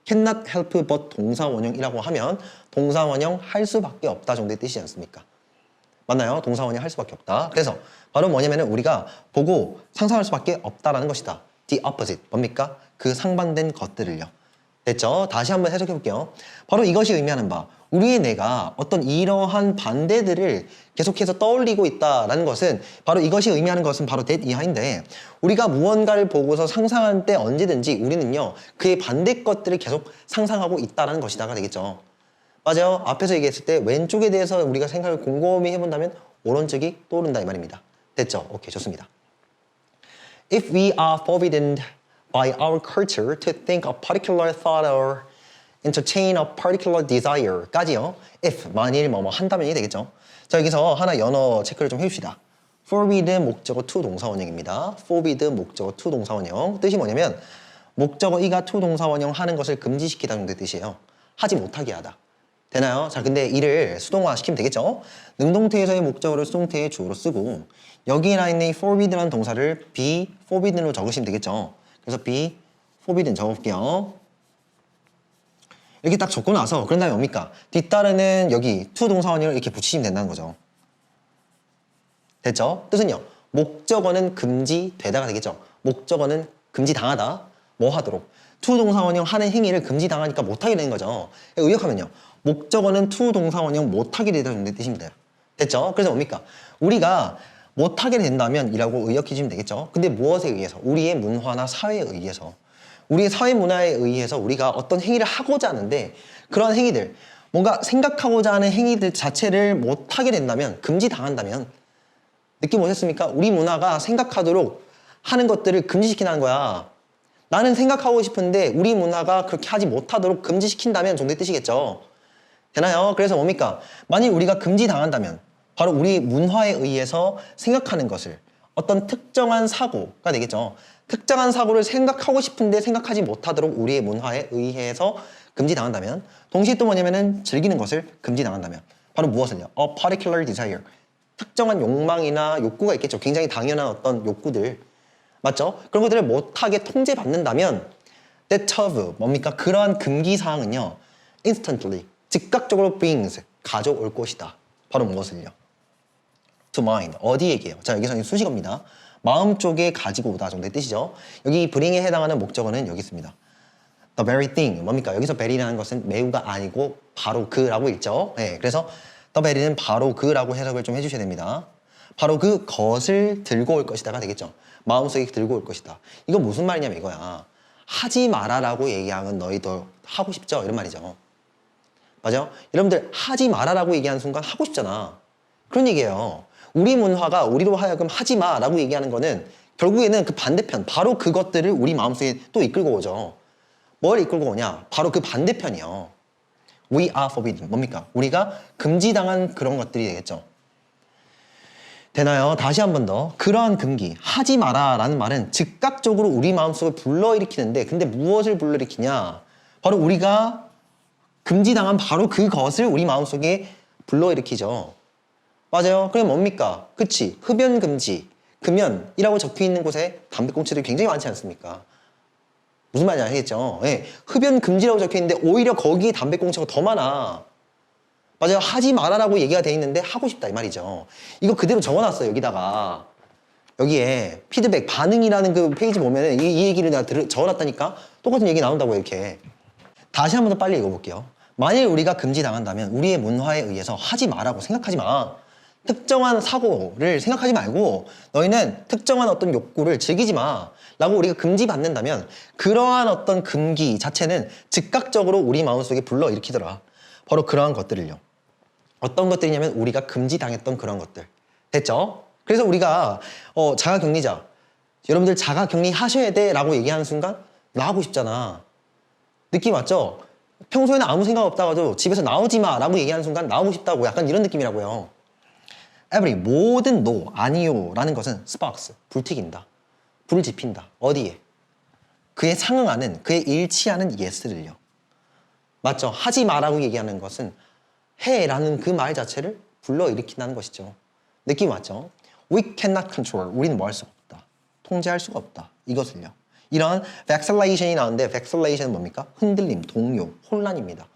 cannot help but 동사 원형이라고 하면 동사 원형 할 수밖에 없다 정도의 뜻이지 않습니까? 맞나요? 동사 원형 할 수밖에 없다. 그래서 바로 뭐냐면은 우리가 보고 상상할 수밖에 없다라는 것이다. The opposite. 뭡니까? 그 상반된 것들을요. 됐죠? 다시 한번 해석해 볼게요. 바로 이것이 의미하는 바 우리의 뇌가 어떤 이러한 반대들을 계속해서 떠올리고 있다라는 것은 바로 이것이 의미하는 것은 바로 that 이하인데 우리가 무언가를 보고서 상상할 때 언제든지 우리는요 그의 반대 것들을 계속 상상하고 있다라는 것이다가 되겠죠. 맞아요. 앞에서 얘기했을 때 왼쪽에 대해서 우리가 생각을 곰곰이 해본다면 오른쪽이 떠오른다 이 말입니다. 됐죠? 오케이, 좋습니다. If we are forbidden by our culture to think a particular thought or entertain a particular desire까지요. if 만일 뭐뭐 한다면이 되겠죠. 자, 여기서 하나 연어 체크를 좀 해줍시다. forbid 목적어 to 동사원형입니다. forbid 목적어 to 동사원형 뜻이 뭐냐면 목적어 이가 to 동사원형 하는 것을 금지시키다 정도의 뜻이에요. 하지 못하게 하다. 되나요? 자, 근데 이를 수동화 시키면 되겠죠? 능동태에서의 목적어를 수동태의 주어로 쓰고 여기에 나 있는 이 forbid라는 동사를 be forbidden으로 적으시면 되겠죠? 그래서 be forbidden 적어볼게요. 이렇게 딱 적고 나서 그런 다음에 뭡니까? 뒤따르는 여기 to 동사원형을 이렇게 붙이시면 된다는 거죠. 됐죠? 뜻은요. 목적어는 금지되다가 되겠죠. 목적어는 금지당하다. 뭐 하도록? to 동사원형 하는 행위를 금지당하니까 못하게 되는 거죠. 의역하면요. 목적어는 to 동사원형 못하게 되다 정도의 뜻입니다. 됐죠? 그래서 뭡니까? 우리가 못하게 된다면 이라고 의역해 주시면 되겠죠. 근데 무엇에 의해서? 우리의 문화나 사회에 의해서. 우리의 사회 문화에 의해서 우리가 어떤 행위를 하고자 하는데 그런 행위들, 뭔가 생각하고자 하는 행위들 자체를 못하게 된다면, 금지당한다면 느낌 오셨습니까? 우리 문화가 생각하도록 하는 것들을 금지시키는 거야. 나는 생각하고 싶은데 우리 문화가 그렇게 하지 못하도록 금지시킨다면 정도의 뜻이겠죠. 되나요? 그래서 뭡니까? 만일 우리가 금지당한다면 바로 우리 문화에 의해서 생각하는 것을 어떤 특정한 사고가 되겠죠. 특정한 사고를 생각하고 싶은데 생각하지 못하도록 우리의 문화에 의해서 금지당한다면 동시에 또 뭐냐면은 즐기는 것을 금지당한다면 바로 무엇을요? A particular desire. 특정한 욕망이나 욕구가 있겠죠. 굉장히 당연한 어떤 욕구들. 맞죠? 그런 것들을 못하게 통제받는다면 that of 뭡니까? 그러한 금기사항은요. instantly 즉각적으로 brings 가져올 것이다. 바로 무엇을요? to mind 어디 얘기예요? 자, 여기서는 수식어입니다. 마음 쪽에 가지고 오다 정도의 뜻이죠. 여기 bring에 해당하는 목적어는 여기 있습니다. The very thing 뭡니까? 여기서 very라는 것은 매우가 아니고 바로 그라고 읽죠. 네, 그래서 the very는 바로 그라고 해석을 좀 해주셔야 됩니다. 바로 그 것을 들고 올 것이다가 되겠죠. 마음속에 들고 올 것이다. 이거 무슨 말이냐면 이거야. 하지 마라라고 얘기하면 너희도 하고 싶죠? 이런 말이죠. 맞아요? 여러분들 하지 마라라고 얘기하는 순간 하고 싶잖아. 그런 얘기예요. 우리 문화가 우리로 하여금 하지 마라고 얘기하는 거는 결국에는 그 반대편, 바로 그것들을 우리 마음속에 또 이끌고 오죠. 뭘 이끌고 오냐? 바로 그 반대편이요. We are forbidden. 뭡니까? 우리가 금지당한 그런 것들이 되겠죠. 되나요? 다시 한 번 더. 그러한 금기, 하지 마라라는 말은 즉각적으로 우리 마음속을 불러일으키는데 근데 무엇을 불러일으키냐? 바로 우리가 금지당한 바로 그것을 우리 마음속에 불러일으키죠. 맞아요. 그게 뭡니까? 그치. 흡연 금지, 금연이라고 적혀있는 곳에 담배꽁초들이 굉장히 많지 않습니까? 무슨 말인지 아시겠죠? 예. 흡연 금지라고 적혀있는데 오히려 거기에 담배꽁초가 더 많아. 맞아요. 하지 말아라고 얘기가 돼 있는데 하고 싶다 이 말이죠. 이거 그대로 적어놨어요. 여기다가. 여기에 피드백, 반응이라는 그 페이지 보면 이 얘기를 내가 적어놨다니까? 똑같은 얘기 나온다고 이렇게. 다시 한 번 더 빨리 읽어볼게요. 만일 우리가 금지당한다면 우리의 문화에 의해서 하지 마라고 생각하지 마. 특정한 사고를 생각하지 말고 너희는 특정한 어떤 욕구를 즐기지 마 라고 우리가 금지받는다면 그러한 어떤 금기 자체는 즉각적으로 우리 마음속에 불러일으키더라. 바로 그러한 것들을요. 어떤 것들이냐면 우리가 금지당했던 그런 것들. 됐죠? 그래서 우리가 자가격리자, 여러분들 자가격리 하셔야 돼 라고 얘기하는 순간 나가고 싶잖아. 느낌 왔죠? 평소에는 아무 생각 없다가도 집에서 나오지 마 라고 얘기하는 순간 나오고 싶다고, 약간 이런 느낌이라고요. every, 모든 no, 아니요 라는 것은 sparks, 불튀긴다. 불을 지핀다. 어디에? 그에 상응하는, 그에 일치하는 yes를요. 맞죠? 하지 마라고 얘기하는 것은 해 라는 그 말 자체를 불러일으킨다는 것이죠. 느낌 왔죠? We cannot control, 우리는 뭐 할 수가 없다. 통제할 수가 없다. 이것을요. 이런 vacillation이 나오는데 vacillation은 뭡니까? 흔들림, 동요, 혼란입니다.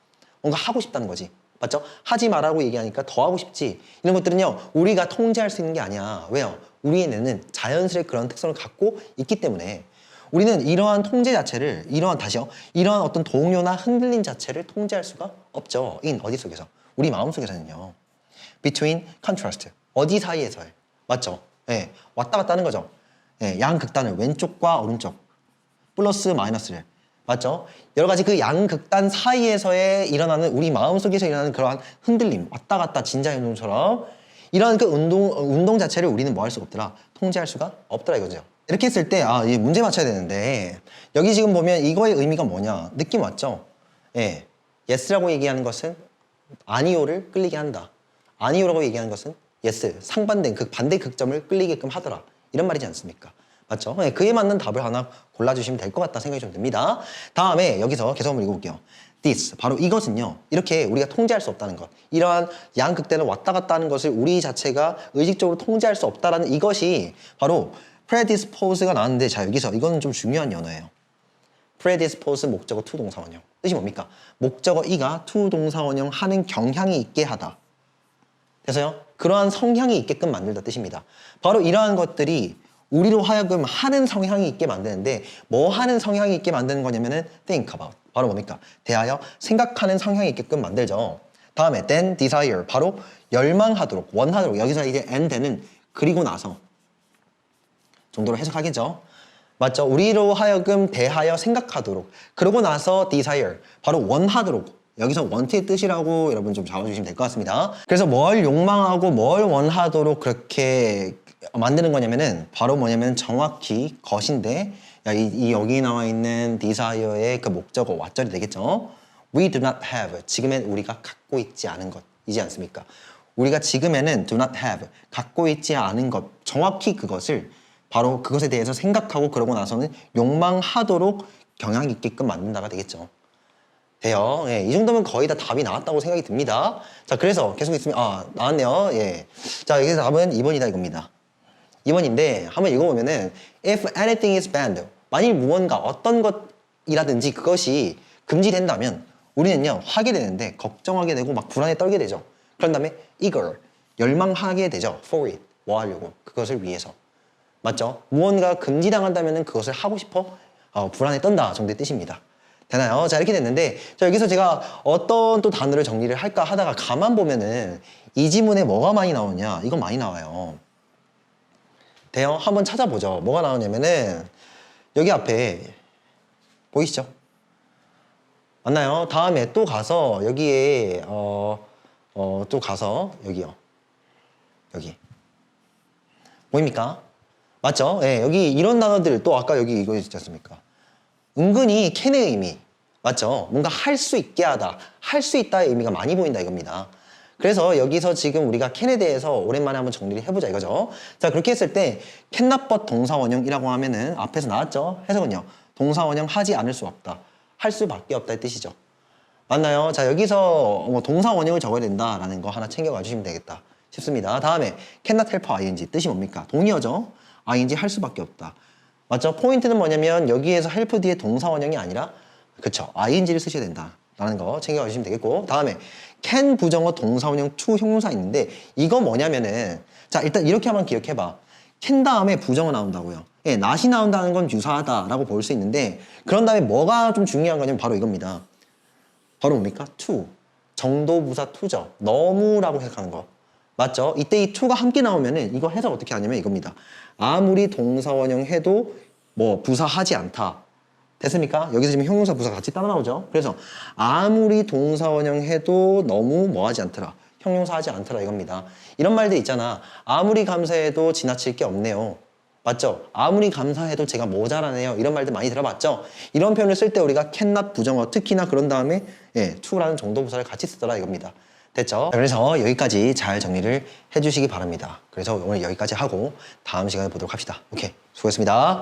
뭔가 하고 싶다는 거지. 맞죠? 하지 마라고 얘기하니까 더 하고 싶지. 이런 것들은요, 우리가 통제할 수 있는 게 아니야. 왜요? 우리의 뇌는 자연스레 그런 특성을 갖고 있기 때문에 우리는 이러한 통제 자체를, 이러한 어떤 동요나 흔들림 자체를 통제할 수가 없죠. 어디 속에서? 우리 마음 속에서는요. Between contrast, 어디 사이에서요. 맞죠? 예, 왔다 갔다 하는 거죠. 예, 양극단을, 왼쪽과 오른쪽, 플러스 마이너스를. 맞죠? 여러 가지 그 양극단 사이에서의 일어나는, 우리 마음속에서 일어나는 그러한 흔들림, 왔다 갔다 진자運動처럼 이러한 그 운동 자체를 우리는 뭐 할 수가 없더라? 통제할 수가 없더라 이거죠. 이렇게 했을 때, 이 문제 맞춰야 되는데, 여기 지금 보면 이거의 의미가 뭐냐? 느낌 왔죠? 예. yes라고 얘기하는 것은 아니요를 끌리게 한다. 아니요라고 얘기하는 것은 yes, 상반된, 그 반대 극점을 끌리게끔 하더라. 이런 말이지 않습니까? 맞죠? 네, 그에 맞는 답을 하나 골라주시면 될 것 같다 생각이 좀 듭니다. 다음에 여기서 계속 한번 읽어볼게요. This, 바로 이것은요. 이렇게 우리가 통제할 수 없다는 것. 이러한 양극단을 왔다 갔다 하는 것을 우리 자체가 의식적으로 통제할 수 없다라는 이것이 바로 predispose가 나왔는데, 자 여기서 이거는 좀 중요한 연어예요. predispose 목적어 to 동사원형. 뜻이 뭡니까? 목적어 이가 to 동사원형 하는 경향이 있게 하다. 그래서요, 그러한 성향이 있게끔 만들다 뜻입니다. 바로 이러한 것들이 우리로 하여금 하는 성향이 있게 만드는데, 뭐 하는 성향이 있게 만드는 거냐면은 think about, 바로 뭡니까? 대하여 생각하는 성향이 있게끔 만들죠. 다음에 then desire, 바로 열망하도록, 원하도록. 여기서 이제 and는 그리고 나서 정도로 해석하겠죠. 맞죠? 우리로 하여금 대하여 생각하도록, 그러고 나서 desire, 바로 원하도록. 여기서 want의 뜻이라고 여러분 좀 잡아주시면 될 것 같습니다. 그래서 뭘 욕망하고 뭘 원하도록 그렇게 만드는 거냐면은 바로 뭐냐면 정확히 것인데, 여기 나와 있는 desire의 그 목적어 왓절이 되겠죠. We do not have, 지금엔 우리가 갖고 있지 않은 것이지 않습니까? 우리가 지금에는 do not have, 갖고 있지 않은 것, 정확히 그것을 바로 그것에 대해서 생각하고 그러고 나서는 욕망하도록 경향 있게끔 만든다가 되겠죠. 돼요. 예, 이 정도면 거의 다 답이 나왔다고 생각이 듭니다. 자, 그래서 계속 있으면 나왔네요. 예. 자, 여기서 답은 2번이다 이겁니다. 2번인데 한번 읽어보면은 if anything is banned, 만일 무언가 어떤 것이라든지 그것이 금지된다면 우리는요 하게 되는데 걱정하게 되고 막 불안에 떨게 되죠. 그런 다음에 eager, 열망하게 되죠. for it, 뭐 하려고? 그것을 위해서. 맞죠? 무언가 금지당한다면 그것을 하고 싶어 불안에 떤다 정도의 뜻입니다. 되나요? 자, 이렇게 됐는데, 자, 여기서 제가 어떤 또 단어를 정리를 할까 하다가 가만 보면은 이 지문에 뭐가 많이 나오냐? 이거 많이 나와요. 돼요? 한번 찾아보죠. 뭐가 나오냐면은 여기 앞에 보이시죠? 맞나요? 다음에 또 가서 여기에 또 가서 여기요. 여기 보입니까? 맞죠? 예, 여기 이런 단어들 또 아까 여기 이거 있지 않습니까? 은근히 캔의 의미, 맞죠? 뭔가 할 수 있게 하다, 할 수 있다의 의미가 많이 보인다 이겁니다. 그래서 여기서 지금 우리가 캔에 대해서 오랜만에 한번 정리를 해보자 이거죠. 자, 그렇게 했을 때 cannot but 동사원형이라고 하면은 앞에서 나왔죠? 해석은요. 동사원형 하지 않을 수 없다, 할 수밖에 없다의 뜻이죠. 맞나요? 자, 여기서 뭐 동사원형을 적어야 된다라는 거 하나 챙겨가 주시면 되겠다 싶습니다. 다음에 cannot help ing, 뜻이 뭡니까? 동의어죠? ing 할 수밖에 없다. 맞죠? 포인트는 뭐냐면 여기에서 help 뒤에 동사원형이 아니라, 그쵸, ing를 쓰셔야 된다라는 거 챙겨가 주시면 되겠고, 다음에 can 부정어 동사원형 to 형용사 있는데 이거 뭐냐면은, 자, 일단 이렇게 한번 기억해봐. can 다음에 부정어 나온다고요. 예, not이 나온다는 건 유사하다라고 볼 수 있는데, 그런 다음에 뭐가 좀 중요한 거냐면 바로 이겁니다. 바로 뭡니까? to, 정도부사 to죠. 너무라고 생각하는 거. 맞죠? 이때 이 to가 함께 나오면은 이거 해석 어떻게 하냐면 이겁니다. 아무리 동사원형 해도 뭐 부사하지 않다. 됐습니까? 여기서 지금 형용사 부사 같이 따라 나오죠? 그래서 아무리 동사원형 해도 너무 뭐 하지 않더라. 형용사 하지 않더라 이겁니다. 이런 말들 있잖아. 아무리 감사해도 지나칠 게 없네요. 맞죠? 아무리 감사해도 제가 모자라네요. 이런 말들 많이 들어봤죠? 이런 표현을 쓸 때 우리가 cannot 부정어 특히나 그런 다음에 to라는 정도 부사를 같이 쓰더라 이겁니다. 됐죠? 그래서 여기까지 잘 정리를 해주시기 바랍니다. 그래서 오늘 여기까지 하고 다음 시간에 보도록 합시다. 오케이, 수고했습니다.